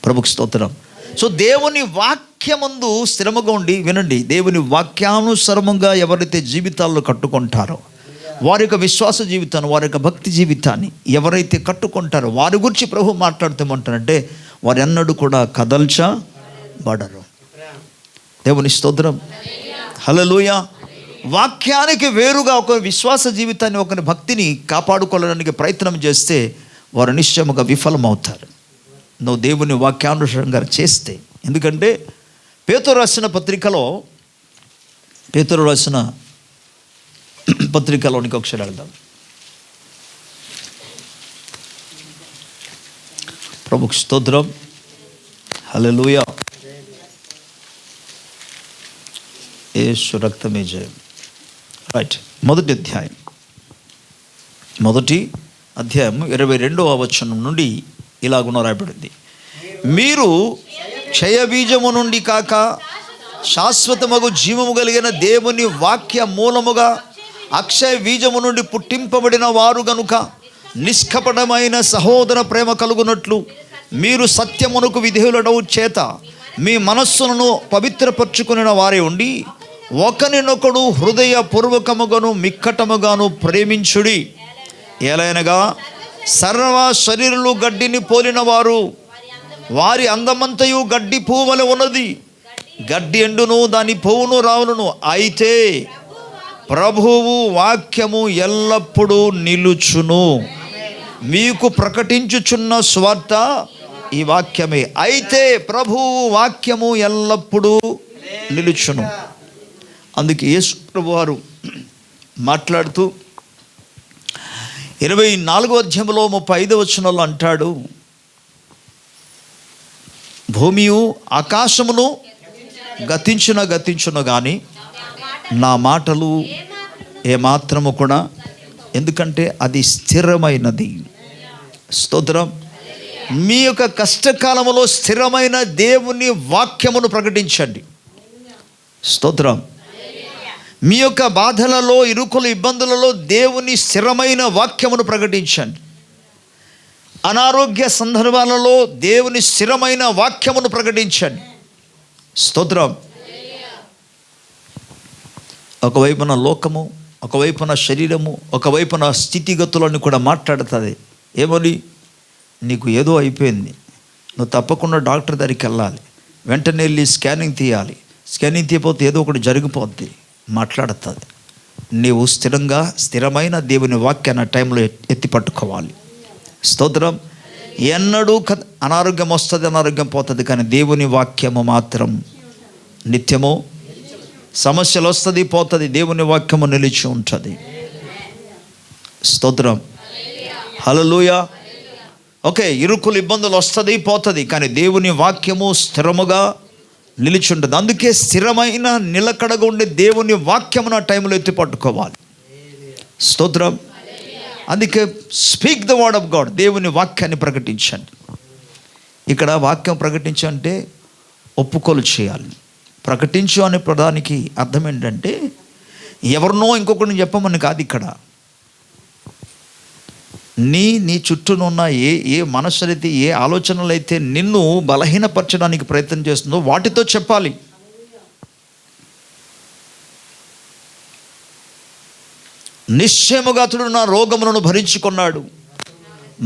ప్రభుకి స్తోత్రం. సో దేవుని వాక్యమందు స్థిరముగా ఉండి వినండి. దేవుని వాక్యానుసరముగా ఎవరైతే జీవితాల్లో కట్టుకుంటారో వారి యొక్క విశ్వాస జీవితాన్ని, వారి యొక్క భక్తి జీవితాన్ని ఎవరైతే కట్టుకుంటారో వారి గురించి ప్రభు మాట్లాడుతామంటారంటే వారు ఎన్నడూ కూడా కదల్చబడరు. దేవుని స్తోత్రం, హల్లెలూయా. వాక్యానికి వేరుగా ఒక విశ్వాస జీవితాన్ని, ఒకరి భక్తిని కాపాడుకోవడానికి ప్రయత్నం చేస్తే వారు నిశ్చయముగా విఫలమవుతారు. నువ్వు దేవుని వాక్యానుసారంగా చేస్తే. ఎందుకంటే పేతురు రాసిన పత్రికలోనికి ఒకసారి వెళ్దాం. ప్రభుకు స్తోత్రం, హల్లెలూయా. యేసు రక్తమే జయం. రైట్. మొదటి అధ్యాయం 22వ వచనం నుండి ఇలాగున రాయబడింది. మీరు క్షయబీజము నుండి కాక శాశ్వతమగు జీవము కలిగిన దేవుని వాక్య మూలముగా అక్షయ బీజము నుండి పుట్టింపబడిన వారు గనుక నిష్కపటమైన సహోదర ప్రేమ కలుగునట్లు మీరు సత్యమునకు విధేయులడవు చేత మీ మనస్సును పవిత్రపరచుకుని వారే ఉండి ఒకరినొకడు హృదయపూర్వకముగాను మిక్కటముగాను ప్రేమించుడి. ఏలైనగా సర్వ శరీరులు గడ్డిని పోలిన వారు, వారి అందమంతయు గడ్డి పువ్వుల ఉన్నది. గడ్డి ఎండును, దాని పువ్వును రావును. అయితే ప్రభువు వాక్యము ఎల్లప్పుడూ నిలుచును. మీకు ప్రకటించుచున్న స్వార్థ ఈ వాక్యమే. అయితే ప్రభువు వాక్యము ఎల్లప్పుడూ నిలుచును. అందుకే యేసు ప్రభు వారు మాట్లాడుతూ 24వ అధ్యాయంలో 35వ వచనంలో అంటాడు, భూమియు ఆకాశమును గతించును కానీ నా మాటలు ఏమాత్రము కూడా, ఎందుకంటే అది స్థిరమైనది. స్తోత్రం. మీ యొక్క కష్టకాలంలో స్థిరమైన దేవుని వాక్యమును ప్రకటించండి. స్తోత్రం. మీ యొక్క బాధలలో, ఇరుకుల ఇబ్బందులలో దేవుని స్థిరమైన వాక్యమును ప్రకటించండి. అనారోగ్య సందర్భాలలో దేవుని స్థిరమైన వాక్యమును ప్రకటించండి. స్తోత్రం. ఒకవైపున లోకము, ఒకవైపున శరీరము, ఒకవైపున స్థితిగతులను కూడా మాట్లాడుతుంది. ఏమని? నీకు ఏదో అయిపోయింది, నువ్వు తప్పకుండా డాక్టర్ దగ్గరికి వెళ్ళాలి, వెంటనే వెళ్ళి స్కానింగ్ తీయాలి, స్కానింగ్ తీయకపోతే ఏదో ఒకటి జరిగిపోద్ది మాట్లాడుతుంది. నీవు స్థిరమైన దేవుని వాక్యాన్ని ఆ టైంలో ఎత్తి పట్టుకోవాలి. స్తోత్రం. ఎన్నడూ అనారోగ్యం వస్తుంది, అనారోగ్యం పోతుంది, కానీ దేవుని వాక్యము మాత్రం నిత్యము. సమస్యలు వస్తుంది, పోతుంది, దేవుని వాక్యము నిలిచి ఉంటుంది. స్తోత్రం, హల్లెలూయా. ఓకే, ఇరుకులు ఇబ్బందులు వస్తుంది, పోతుంది, కానీ దేవుని వాక్యము స్థిరముగా నిలిచి ఉంటుంది. అందుకే స్థిరమైన నిలకడగా ఉండే దేవుని వాక్యమును ఆ టైంలో ఎత్తి పట్టుకోవాలి. స్తోత్రం. అందుకే speak the word of God, దేవుని వాక్యాన్ని ప్రకటించండి. ఇక్కడ వాక్యం ప్రకటించంటే ఒప్పుకోలు చేయాలి. ప్రకటించు అనే పదానికి అర్థం ఏంటంటే ఎవరినో ఇంకొకరిని చెప్పమని కాదు. ఇక్కడ నీ చుట్టూనున్న ఏ మనసులైతే, ఏ ఆలోచనలు అయితే నిన్ను బలహీనపరచడానికి ప్రయత్నం చేస్తుందో వాటితో చెప్పాలి. నిశ్చయముగా అతడు నా రోగములను భరించుకున్నాడు,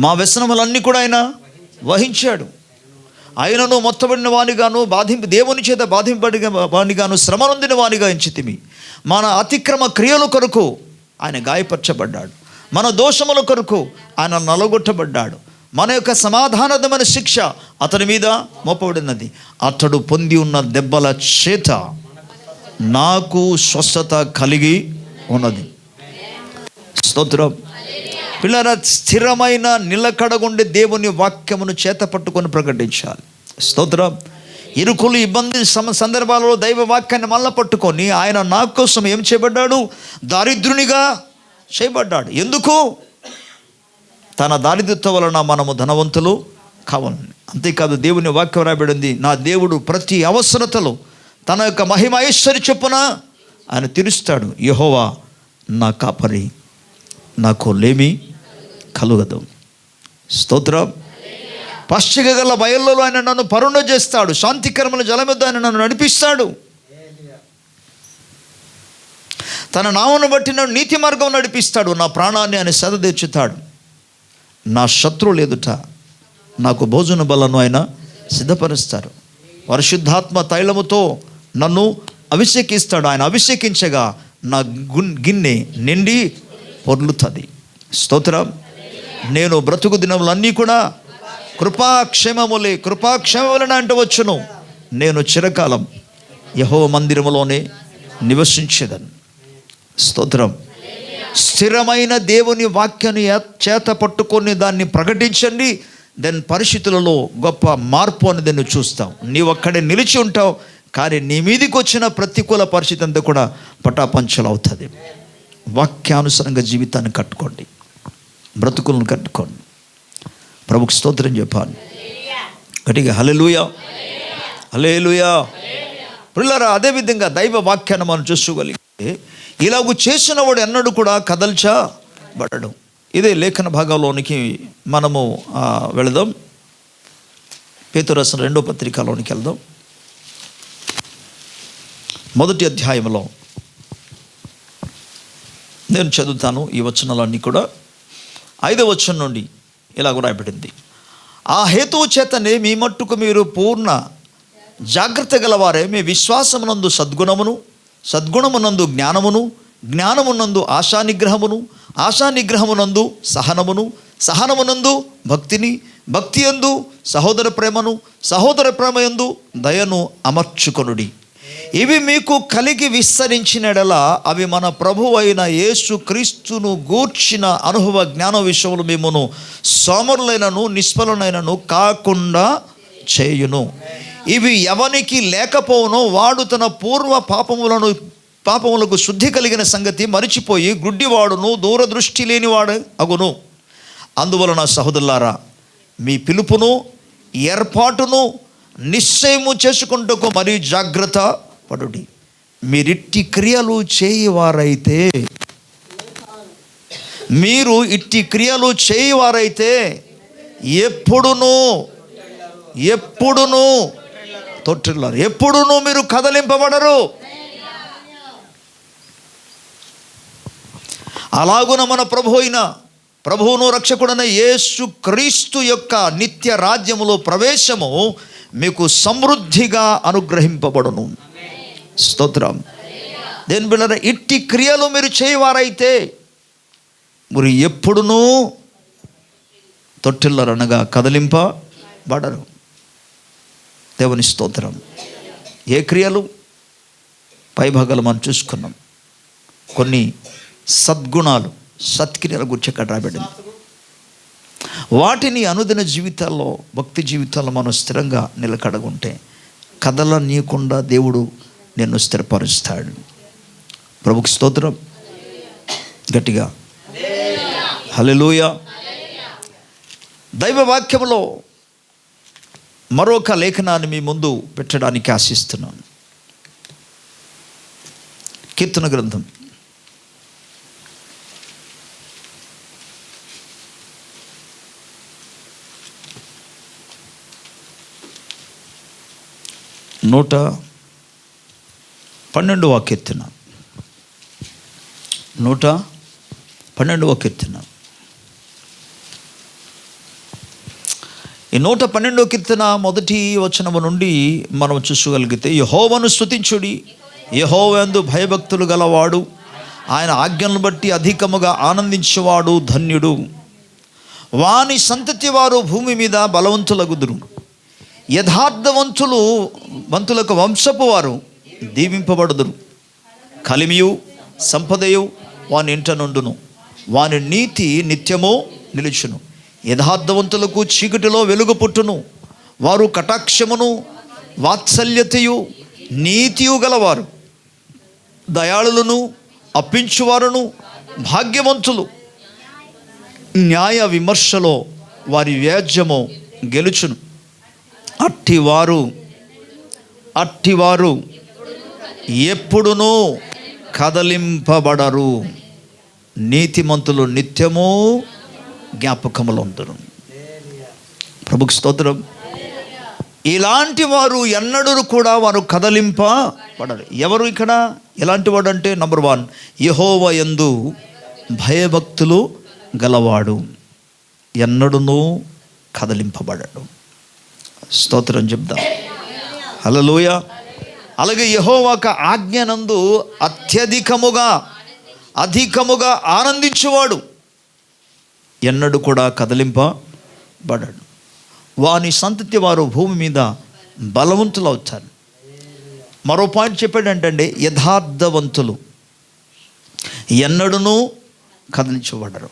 మా వ్యసనములన్నీ కూడా ఆయన వహించాడు. ఆయనను మొత్తబడిన వానిగాను, దేవుని చేత బాధింపబడిన వానిగాను, శ్రమ నొందిన వానిగా ఎంచితిమి. మన అతిక్రమ క్రియల కొరకు ఆయన గాయపరచబడ్డాడు, మన దోషముల కొరకు ఆయన నలగొట్టబడ్డాడు. మన యొక్క సమాధానమైన శిక్ష అతని మీద మోపబడినది. అతడు పొంది ఉన్న దెబ్బల చేత నాకు స్వస్థత కలిగి ఉన్నది. స్తోత్రం. పిల్లల స్థిరమైన నిలకడగుండే దేవుని వాక్యమును చేత పట్టుకొని ప్రకటించాలి. స్తోత్రం. ఇరుకులు ఇబ్బంది సందర్భాలలో దైవ వాక్యాన్ని మళ్ళా పట్టుకొని ఆయన నా కోసం ఏం చేయబడ్డాడు? దారిద్రునిగా చేయబడ్డాడు. ఎందుకు? తన దారిద్ర్యత వలన మనము ధనవంతులు కావాలని. అంతేకాదు, దేవుని వాక్యం రాయబడింది, నా దేవుడు ప్రతి అవసరతలో తన యొక్క మహిమ ఐశ్వర్య చొప్పున ఆయన తీరుస్తాడు. యెహోవా నా కాపరి, నాకు లేమి కలుగదు. స్తోత్రం. పశ్చిక గల బయళ్ళలో ఆయన నన్ను పరుండ చేస్తాడు, శాంతికరమైన జలమిద్ద ఆయన నన్ను నడిపిస్తాడు. తన నామను బట్టి నన్ను నీతి మార్గం నడిపిస్తాడు. నా ప్రాణాన్ని ఆయన సెదదీర్చుతాడు. నా శత్రువులు ఎదుట నాకు భోజన బలను ఆయన సిద్ధపరుస్తారు. పరిశుద్ధాత్మ తైలముతో నన్ను అభిషేకిస్తాడు. ఆయన అభిషేకించగా నా గిన్నె నిండి పొర్లుతుంది. స్తోత్రం. నేను బ్రతుకు దినములన్నీ కూడా కృపాక్షేమములన అంటవచ్చును. నేను చిరకాలం యెహోవా మందిరములోనే నివసించేదను. స్తోత్రం. స్థిరమైన దేవుని వాక్యాన్ని చేత పట్టుకొని దాన్ని ప్రకటించండి. దాని పరిస్థితులలో గొప్ప మార్పు అనేది నువ్వు చూస్తావు. నీవు అక్కడే నిలిచి ఉంటావు, కానీ నీ మీదికి వచ్చిన ప్రతికూల పరిస్థితి అంతా కూడా పటాపంచలు అవుతుంది. వాక్యానుసారంగా జీవితాన్ని కట్టుకోండి, బ్రతుకులను కట్టుకోండి. ప్రభుకు స్తోత్రం చెప్పాలి గట్టిగా. హల్లెలూయా, హల్లెలూయా. పిల్లరా, అదేవిధంగా దైవ వాక్యాన్ని మనం చూసుకోగలిగితే ఇలాగూ చేసిన వాడు ఎన్నడూ కూడా కదల్చబడడు. ఇదే లేఖన భాగంలోనికి మనము వెళదాం. పేతురు రాసిన 2వ పత్రికలోనికి వెళ్దాం. 1వ అధ్యాయంలో నేను చదువుతాను ఈ వచనాలన్నీ కూడా. 5వ వచనం నుండి ఇలాగ రాయబడింది. ఆ హేతువు చేతనే మీ మట్టుకు మీరు పూర్ణ జాగ్రత్త గలవారే మీ విశ్వాసమునందు సద్గుణమును, సద్గుణమునందు జ్ఞానమును, జ్ఞానమునందు ఆశానిగ్రహమును, ఆశానిగ్రహమునందు సహనమును, సహనమునందు భక్తిని, భక్తి యందు సహోదర ప్రేమను, సహోదర ప్రేమయందు దయను అమర్చుకొనుడి. ఇవి మీకు కలిగి విస్తరించినడలా అవి మన ప్రభువు అయిన యేసు క్రీస్తును గూర్చిన అనుభవ జ్ఞాన విషయములు మిమ్మును సోమరులైనను నిష్ఫలనైనను కాకుండా చేయును. ఇవి ఎవనికి లేకపోవునో వాడు తన పూర్వ పాపములకు శుద్ధి కలిగిన సంగతి మరిచిపోయి గుడ్డివాడును దూరదృష్టి లేనివాడు అగును. అందువలన సహోదరులారా, మీ పిలుపును ఏర్పాటును నిశ్చయము చేసుకుంటకు మరీ జాగ్రత్త పడుడి. మీరిట్టి క్రియలు చేయవారైతే ఎప్పుడునూ తొట్టిల్లారు, ఎప్పుడునూ మీరు కదలింపబడరు. అలాగున మన ప్రభువును రక్షకుడైన యేసు క్రీస్తు యొక్క నిత్య రాజ్యములో ప్రవేశము మీకు సమృద్ధిగా అనుగ్రహింపబడును. స్తోత్రం. దేని బిడ్డలారా, ఇట్టి క్రియలు మీరు చేయవారైతే మీరు ఎప్పుడునూ తొట్టిల్లరు అనగా కదలింపబడరు. దేవుని స్తోత్రం. ఏ క్రియలు? పైభాగాలు మనం చూసుకున్నాం. కొన్ని సద్గుణాలు, సత్క్రియల గురించి అక్కడ రాబడింది. వాటిని అనుదిన జీవితాల్లో, భక్తి జీవితాల్లో మనం స్థిరంగా నిలకడగుంటే కదలనీయకుండా దేవుడు నిన్ను స్థిరపరుస్తాడు. ప్రభుకి స్తోత్రం. గట్టిగా హల్లెలూయా. దైవ వాక్యంలో మరొక లేఖనాన్ని మీ ముందు పెట్టడానికి ఆశిస్తున్నాను. కీర్తన గ్రంథం 112వ కీర్తన. 112వ కీర్తన. ఈ 112వ కీర్తన మొదటి వచనము నుండి మనం చూసుకోగలిగితే, యెహోవాను స్తుతించుడి, యెహోవాయందు భయభక్తులు గలవాడు ఆయన ఆజ్ఞలను బట్టి అధికముగా ఆనందించేవాడు ధన్యుడు. వాని సంతతి వారు భూమి మీద బలవంతులగుదురు. యథార్థవంతులకు వంశపు వారు దీవింపబడుదురు. కలిమియు సంపదయు వాని ఇంట నుండును, వాని నీతి నిత్యము నిలుచును. యథార్థవంతులకు చీకటిలో వెలుగు పుట్టును. వారు కటాక్షమును వాత్సల్యతయు నీతియు గలవారు. దయాళులను అప్పించువారును భాగ్యవంతులు. న్యాయ విమర్శలో వారి వ్యాజ్యము గెలుచును. అట్టివారు ఎప్పుడునూ కదలింపబడరు. నీతిమంతులు నిత్యము జ్ఞాపకములు ఉందరు. ప్రభుకి స్తోత్రం. ఇలాంటి వారు ఎన్నడూ కూడా వారు కదలింపబడరు. ఎవరు ఇక్కడ? ఎలాంటి వాడు అంటే నంబర్ 1, యెహోవా యందు భయభక్తులు గలవాడు, ఎన్నడూనూ కదలింపబడడు. స్తోత్రం చెప్దాం. హల్లెలూయా. అలాగే యెహోవా ఆజ్ఞనందు అధికముగా ఆనందించువాడు, ఎన్నడూ కూడా కదలింపబడడు. వాని సంతతి వారు భూమి మీద బలవంతులు అవుతారు. మరో పాయింట్ చెప్పాడంటే యథార్థవంతులు ఎన్నడూనూ కదిలించబడరు.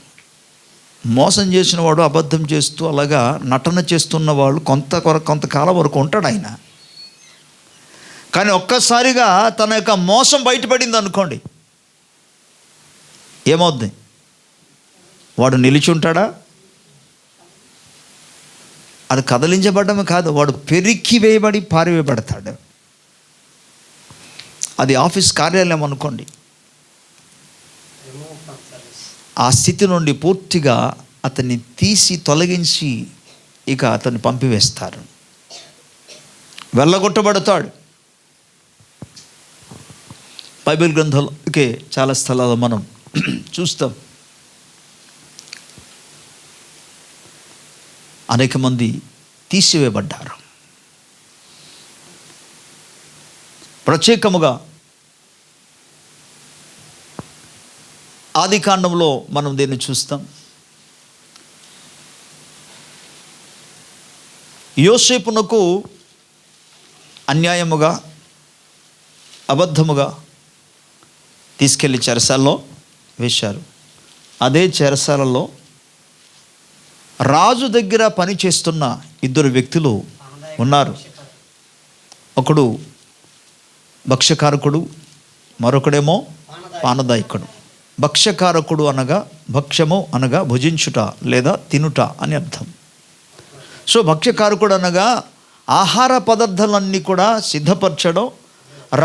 మోసం చేసిన వాడు, అబద్ధం చేస్తూ అలాగా నటన చేస్తున్న వాళ్ళు కొంతకాలం వరకు ఉంటాడు ఆయన. కానీ ఒక్కసారిగా తన యొక్క మోసం బయటపడింది అనుకోండి, ఏమవుద్ది? వాడు నిలిచి ఉంటాడా? అది కదిలించబడమే కాదు, వాడు పెరికి వేయబడి పారివేయబడతాడు. అది ఆఫీస్ కార్యాలయం అనుకోండి, ఆ స్థితి నుండి పూర్తిగా అతన్ని తీసి తొలగించి ఇక అతన్ని పంపివేస్తారు, వెళ్ళగొట్టబడతాడు. బైబిల్ గ్రంథంలోకి చాలా స్థలాలు మనం చూస్తాం. అనేక మంది తీసివేయబడ్డారు. ప్రత్యేకముగా ఆదికాండంలో మనం దీన్ని చూస్తాం. యోసేపునకు అన్యాయముగా, అబద్ధముగా తీసుకెళ్ళి చెరసాలలో వేశారు. అదే చెరసాలలో రాజు దగ్గర పనిచేస్తున్న 2 వ్యక్తులు ఉన్నారు. ఒకడు భక్ష్యకారకుడు, మరొకడేమో పానదాయకుడు. భక్ష్యకారకుడు అనగా భక్ష్యము అనగా భుజించుట లేదా తినుట అని అర్థం. సో భక్ష్యకారకుడు అనగా ఆహార పదార్థాలన్నీ కూడా సిద్ధపరచడం,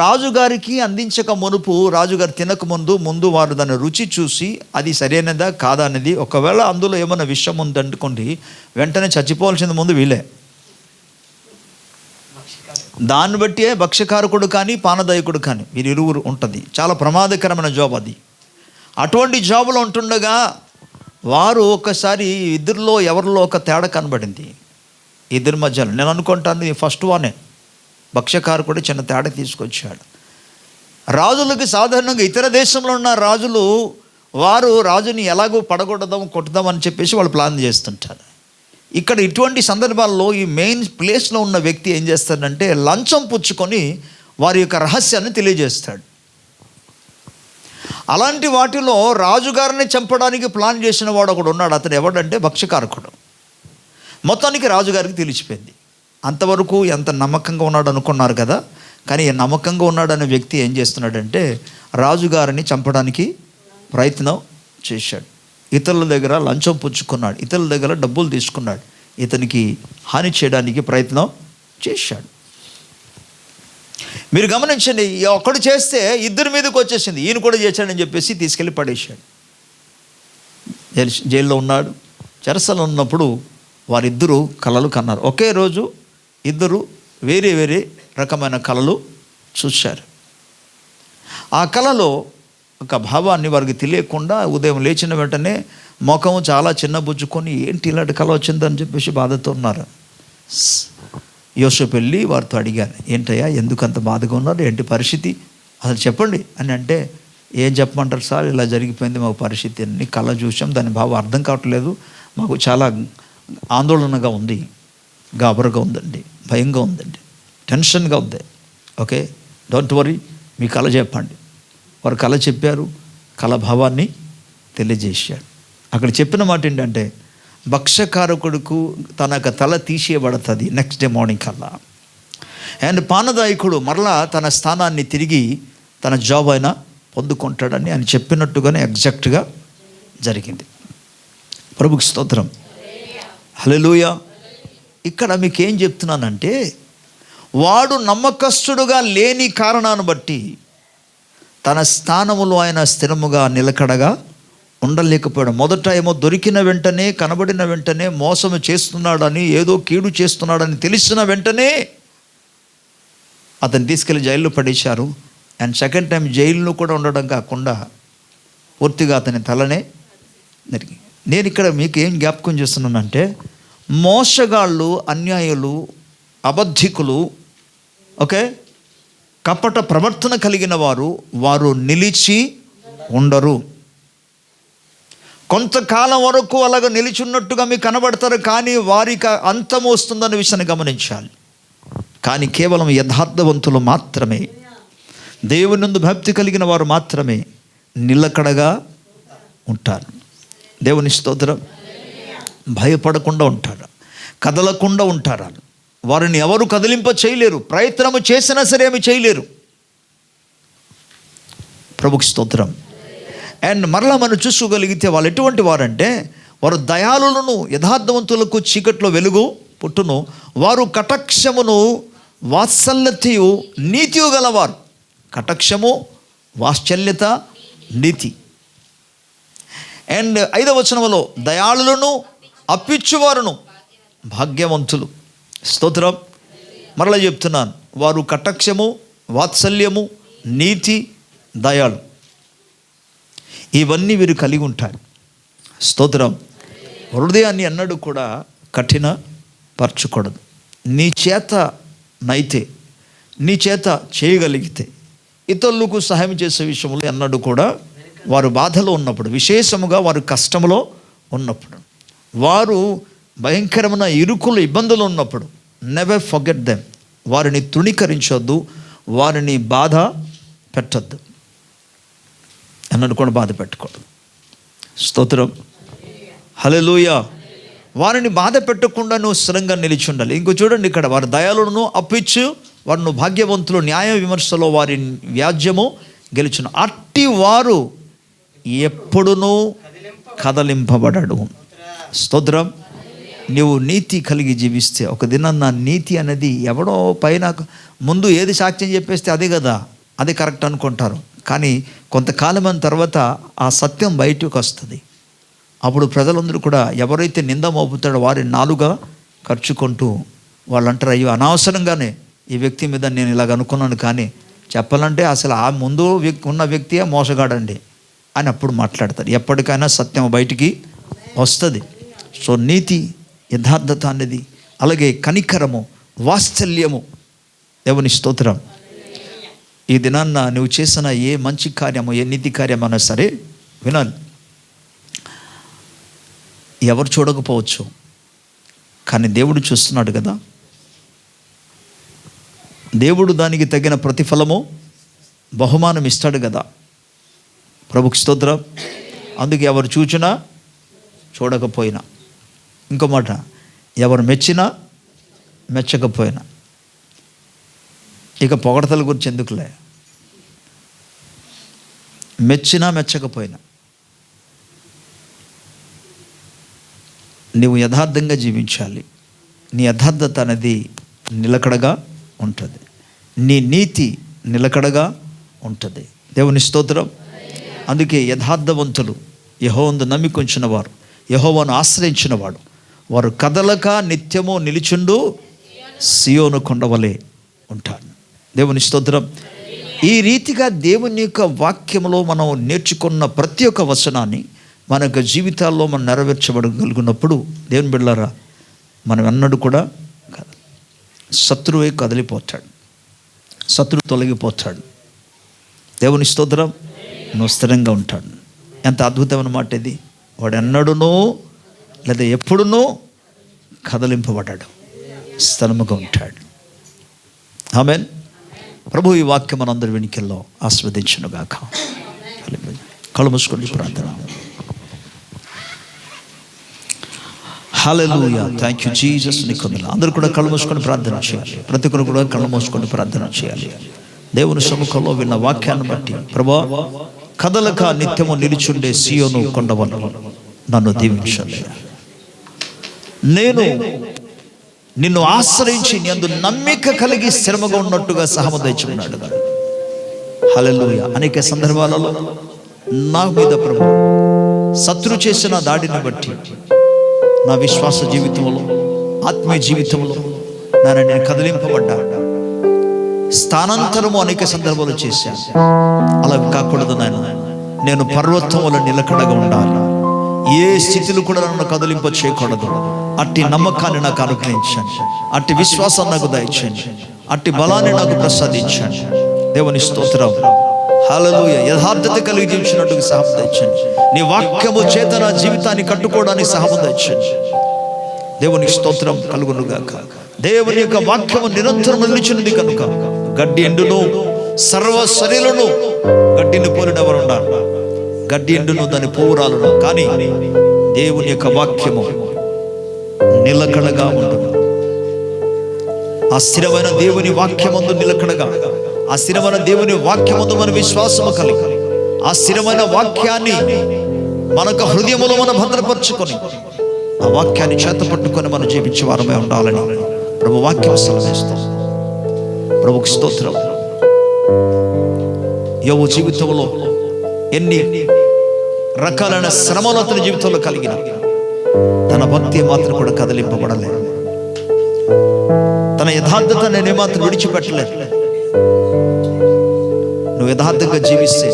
రాజుగారికి అందించక మునుపు, రాజుగారు తినక ముందు వారు దాన్ని రుచి చూసి అది సరైనదా కాదా అనేది, ఒకవేళ అందులో ఏమైనా విషయం ఉందనుకోండి, వెంటనే చచ్చిపోవాల్సింది ముందు వీళ్ళే. దాన్ని బట్టే భక్ష్యకారకుడు కానీ పానదాయకుడు కానీ వీరిరువురు ఉంటుంది. చాలా ప్రమాదకరమైన జాబ్ అది. అటువంటి జాబులో ఉంటుండగా వారు ఒకసారి ఇద్దరిలో ఎవరిలో ఒక తేడా కనబడింది. ఇద్దరి మధ్యలో నేను అనుకుంటాను ఫస్ట్ వానే భక్ష్యకారకుడు చిన్న తేడా తీసుకొచ్చాడు. రాజులకి సాధారణంగా ఇతర దేశంలో ఉన్న రాజులు వారు రాజుని ఎలాగో పడగొడదాం కొట్టుదాం అని చెప్పేసి వాళ్ళు ప్లాన్ చేస్తుంటారు. ఇక్కడ ఇటువంటి సందర్భాల్లో ఈ మెయిన్ ప్లేస్లో ఉన్న వ్యక్తి ఏం చేస్తాడంటే లంచం పుచ్చుకొని వారి యొక్క రహస్యాన్ని తెలియజేస్తాడు. అలాంటి వాటిలో రాజుగారిని చంపడానికి ప్లాన్ చేసిన వాడు ఒకడు ఉన్నాడు. అతను ఎవడంటే భక్ష్యకారకుడు. మొత్తానికి రాజుగారికి తెలిసిపోయింది. అంతవరకు ఎంత నమ్మకంగా ఉన్నాడు అనుకున్నారు కదా, కానీ నమ్మకంగా ఉన్నాడనే వ్యక్తి ఏం చేస్తున్నాడంటే రాజుగారిని చంపడానికి ప్రయత్నం చేశాడు. ఇతరుల దగ్గర లంచం పుచ్చుకున్నాడు, ఇతరుల దగ్గర డబ్బులు తీసుకున్నాడు, ఇతనికి హాని చేయడానికి ప్రయత్నం చేశాడు. మీరు గమనించండి, ఒకడు చేస్తే ఇద్దరి మీదకి వచ్చేసింది, ఈయన కూడా చేశాడని చెప్పేసి తీసుకెళ్ళి పడేశాడు. జైల్లో ఉన్నాడు. చెరసలో ఉన్నప్పుడు వారిద్దరూ కలలు కన్నారు. ఒకే రోజు ఇద్దరు వేరే వేరే రకమైన కలలు చూశారు. ఆ కలలో ఒక భావాన్ని వారికి తెలియకుండా ఉదయం లేచిన వెంటనే ముఖం చాలా చిన్నబుచ్చుకొని ఏంటి ఇలాంటి కళ వచ్చిందని చెప్పేసి బాధతో ఉన్నారు. యోసేపు వెళ్ళి వారితో అడిగాను, ఏంటయ్యా ఎందుకు అంత బాధగా ఉన్నారు, ఏంటి పరిస్థితి అసలు చెప్పండి అని. అంటే ఏం చెప్పమంటారు సార్, ఇలా జరిగిపోయింది మాకు పరిస్థితి అని. కళ చూసాం, దాని భావం అర్థం కావట్లేదు, మాకు చాలా ఆందోళనగా ఉంది, గాబరుగా ఉందండి, భయంగా ఉందండి, టెన్షన్గా ఉంది. ఓకే, డోంట్ వరీ, మీ కళ చెప్పండి. వారు కళ చెప్పారు, కళ భావాన్ని తెలియజేశాడు. అక్కడ చెప్పిన మాట ఏంటంటే భక్ష్యకారకుడుకు తన తల తీసేయబడుతుంది నెక్స్ట్ డే మార్నింగ్ కల్లా, అండ్ పానదాయకుడు మరలా తన స్థానాన్ని తిరిగి తన జాబ్ అయినా పొందుకుంటాడని ఆయన చెప్పినట్టుగానే ఎగ్జాక్ట్గా జరిగింది. ప్రభుకి స్తోత్రం, హల్లెలూయా. ఇక్కడ మీకు ఏం చెప్తున్నానంటే వాడు నమ్మకస్తుడుగా లేని కారణాన్ని బట్టి తన స్థానములో ఆయన స్థిరముగా నిలకడగా ఉండలేకపోయాడు. మొదట ఏమో దొరికిన వెంటనే, కనబడిన వెంటనే మోసము చేస్తున్నాడని, ఏదో కీడు చేస్తున్నాడని తెలిసిన వెంటనే అతను తీసుకెళ్ళి జైల్లో పడేశారు. అండ్ సెకండ్ టైం జైల్లో కూడా ఉండడం కాకుండా పూర్తిగా అతని తలనే నరికి. నేను ఇక్కడ మీకు ఏం జ్ఞాపకం చేస్తున్నానంటే, మోసగాళ్ళు, అన్యాయులు, అబద్ధికులు, ఓకే, కపట ప్రవర్తన కలిగిన వారు నిలిచి ఉండరు. కొంతకాలం వరకు అలాగ నిలిచున్నట్టుగా మీకు కనబడతారు, కానీ వారికి అంతం వస్తుందన్న విషయాన్ని గమనించాలి. కానీ కేవలం యథార్థవంతులు మాత్రమే, దేవుని నందు భక్తి కలిగిన వారు మాత్రమే నిలకడగా ఉంటారు. దేవుని స్తోత్రం. భయపడకుండా ఉంటారు, కదలకుండా ఉంటారు. వారిని ఎవరు కదిలింప చేయలేరు, ప్రయత్నము చేసినా సరే ఏమి చేయలేరు. ప్రభుకి స్తోత్రం. అండ్ మరలా మనం చూసుకోగలిగితే వాళ్ళు ఎటువంటి వారంటే, వారు దయాళులను, యథార్థవంతులకు చీకట్లో వెలుగు పుట్టును, వారు కటాక్షమును, వాత్సల్యతయు, నీతియు గలవారు. కటాక్షము, వాత్సల్యత, నీతి. అండ్ 5వ వచనములో దయాళులను, అప్పిచ్చువారును భాగ్యవంతులు. స్తోత్రం. మరలా చెప్తున్నాను, వారు కటాక్షము, వాత్సల్యము, నీతి, దయాళు, ఇవన్నీ వీరు కలిగి ఉంటారు. స్తోత్రం. హృదయాన్ని అన్నడు కూడా కఠిన పరచకూడదు. నీ చేత నైతే, నీ చేత చేయగలిగితే ఇతరులకు సహాయం చేసే విషయంలో అన్నడు కూడా వారు బాధలో ఉన్నప్పుడు, విశేషముగా వారు కష్టంలో ఉన్నప్పుడు, వారు భయంకరమైన ఇరుకులు, ఇబ్బందులు ఉన్నప్పుడు, నెవర్ ఫర్గెట్ దెమ్. వారిని తృణీకరించొద్దు, వారిని బాధ పెట్టద్దు. అన్నట్టు కూడా బాధ పెట్టుకోడు. స్తోత్రం. హల్లెలూయా. వారిని బాధ పెట్టకుండా నువ్వు స్థిరంగా నిలిచి ఉండాలి. ఇంకో చూడండి, ఇక్కడ వారి దయాళులను అప్పిచ్చు, వారిని భాగ్యవంతులు, న్యాయ విమర్శలో వారి వ్యాజ్యము గెలుచును. అట్టి వారు ఎప్పుడునూ కదలింపబడడు. స్తోత్రం. నువ్వు నీతి కలిగి జీవిస్తే ఒక దినం నా నీతి అనేది ఎవడో పైన ముందు ఏది సాక్ష్యం చెప్పేస్తే అదే కదా, అది కరెక్ట్ అనుకుంటారు. కానీ కొంతకాలం అయిన తర్వాత ఆ సత్యం బయటకు వస్తుంది. అప్పుడు ప్రజలందరూ కూడా ఎవరైతే నింద మోపుతాడో వారిని నాలుగా ఖర్చుకుంటూ వాళ్ళు అంటారు, అయ్యో అనవసరంగానే ఈ వ్యక్తి మీద నేను ఇలాగ అనుకున్నాను, కానీ చెప్పాలంటే అసలు ఆ ముందు ఉన్న వ్యక్తియే మోసగాడండి అని అప్పుడు మాట్లాడతారు. ఎప్పటికైనా సత్యం బయటికి వస్తుంది. సో నీతి, యథార్థత అనేది, అలాగే కనికరము, వాత్సల్యము. దేవుని స్తోత్రం. ఈ దినాన్న నువ్వు చేసిన ఏ మంచి కార్యము, ఏ నీతి కార్యమైనా సరే వినాలి. ఎవరు చూడకపోవచ్చు, కానీ దేవుడు చూస్తున్నాడు కదా. దేవుడు దానికి తగిన ప్రతిఫలము, బహుమానం ఇస్తాడు కదా. ప్రభుకి స్తోత్రం. అందుకే ఎవరు చూచినా చూడకపోయినా, ఇంకో మాట, ఎవరు మెచ్చినా మెచ్చకపోయినా, ఇక పొగడతల గురించి ఎందుకులే, మెచ్చినా మెచ్చకపోయినా నీవు యథార్థంగా జీవించాలి. నీ యథార్థత అనేది నిలకడగా ఉంటుంది, నీ నీతి నిలకడగా ఉంటుంది. దేవుని స్తోత్రం. అందుకే యథార్థవంతులు, యెహోవాను నమ్మికొంచిన వారు, యెహోవాను ఆశ్రయించిన వాడు, వారు కదలక నిత్యము నిలిచుండు సియోను కొండవలే ఉంటారు. దేవుని స్తోత్రం. ఈ రీతిగా దేవుని యొక్క వాక్యంలో మనం నేర్చుకున్న ప్రతి ఒక్క వచనాన్ని మన యొక్క జీవితాల్లో మనం నెరవేర్చబడగలిగినప్పుడు, దేవుని బిడ్డలారా, మనం అన్నడు కూడా శత్రువే కదిలిపోతాడు, శత్రువు తొలగిపోతాడు. దేవుని స్తోత్రం. నువ్వు స్థిరంగా ఉంటాడు. ఎంత అద్భుతమైన మాట ఇది. వాడు ఎన్నడూనో లేదా ఎప్పుడునో కదలింపబడ్డాడు, స్థిరముగా ఉంటాడు. ఆమేన్. ప్రభు ఈ వాక్యం మనందరి వెనుకల్లో ఆస్వాదించునుగాక. కళ్ళు మూసుకొని ప్రార్థన. హల్లెలూయా. Thank you Jesus. నీకు అందరూ కూడా కళ్ళు మూసుకొని ప్రార్థన చేయాలి. ప్రతి ఒక్కరు కూడా కళ్ళు మూసుకొని ప్రార్థన చేయాలి. దేవుని సముఖంలో విన్న వాక్యాన్ని బట్టి, ప్రభువా, కదలక నిత్యము నిలిచుండే సియోను కొండవలె నన్ను దీవించండి. నేను నిన్ను ఆశ్రయించి నీ యందు నమ్మిక కలిగి స్థిరముగా ఉన్నట్టుగా సహాయం దయచేయున్నాడు. హల్లెలూయా. అనేక సందర్భాలలో నా మీద ప్రభు శత్రు చేసిన దాడిని బట్టి నా విశ్వాస జీవితంలో, ఆత్మీయ జీవితంలో నేను కదిలింపబడ్డా, స్థానాంతరము అనేక సందర్భాలు చేశాను. అలా కాకూడదు నాయన. నేను పర్వతముల నిలకడగా ఉండాలి. ఏ స్థితిలో కూడా నన్ను కదిలింప చేయకూడదు. అట్టి నమ్మకాన్ని నాకు అనుగ్రహించండి. అట్టి విశ్వాసాన్ని నాకు దయచేయండి. అట్టి బలాన్ని నాకు ప్రసాదించండి. దేవుని స్తోత్రం. హల్లెలూయా. యథార్థత కలిగి జీవించినట్టుగా సహాయం దయచేయండి. నీ వాక్యము చేత నా జీవితాన్ని కట్టుకోవడానికి సహాయం దయచేయండి. దేవుని స్తోత్రం కలుగునుగాక. దేవుని యొక్క వాక్యము నిరంతరం నిలిచినది కనుక గడ్డి ఎండును, సర్వ శరీరును గడ్డిని పోలినవారు ఉన్నారు. గడ్డి ఎండును, దాని పువ్వురాలను, కానీ దేవుని యొక్క వాక్యము నిలకడగా ఉంటుంది. ఆ స్థిరమైన దేవుని వాక్యమందు నిలకడగా, ఆ స్థిరమైన దేవుని వాక్యమందు మన విశ్వాసము కలిగి, ఆ స్థిరమైన వాక్యాన్ని మనకు హృదయములో మనం భద్రపరుచుకొని, ఆ వాక్యాన్ని చేత పట్టుకొని మనం జీవించే వారమే ఉండాలని ప్రభు వాక్యం సెలవిస్తాం. ప్రభుకి స్తోత్రం. యోబు జీవితంలో ఎన్ని రకాలైన శ్రమలు అతని జీవితంలో కలిగిన, తన భక్తి మాత్రం కూడా కదిలింపబడలేదు. తన యథార్థత నేను మాత్రం విడిచిపెట్టలేదు. నువ్వు యథార్థంగా జీవిస్తే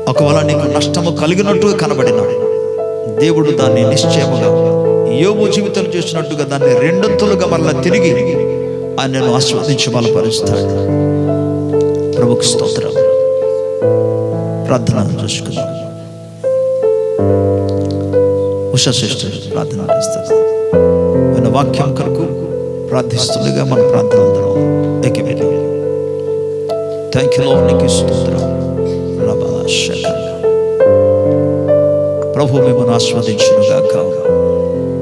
ఒకవేళ నీకు నష్టము కలిగినట్టుగా కనబడినా దేవుడు దాన్ని నిశ్చయముగా యోబు జీవితం చేసినట్టుగా దాన్ని రెండొంతులుగా మరలా తిరిగి ఆయనను ఆస్వాదించి బలపరుస్తాడు. ప్రభుకి స్తోత్రం. ప్రార్థన చేసుకుందాం. ఉషా సిస్టర్ ప్రార్థన చేస్తారు. మన వాక్యం కొరకు ప్రార్థిస్తుండగా మన ప్రార్థన అందరం ఏకీభవిద్దాం. Thank you lord. నీకు స్తోత్రం. ప్రభు మిమ్మల్ని ఆస్వాదించునుగాక.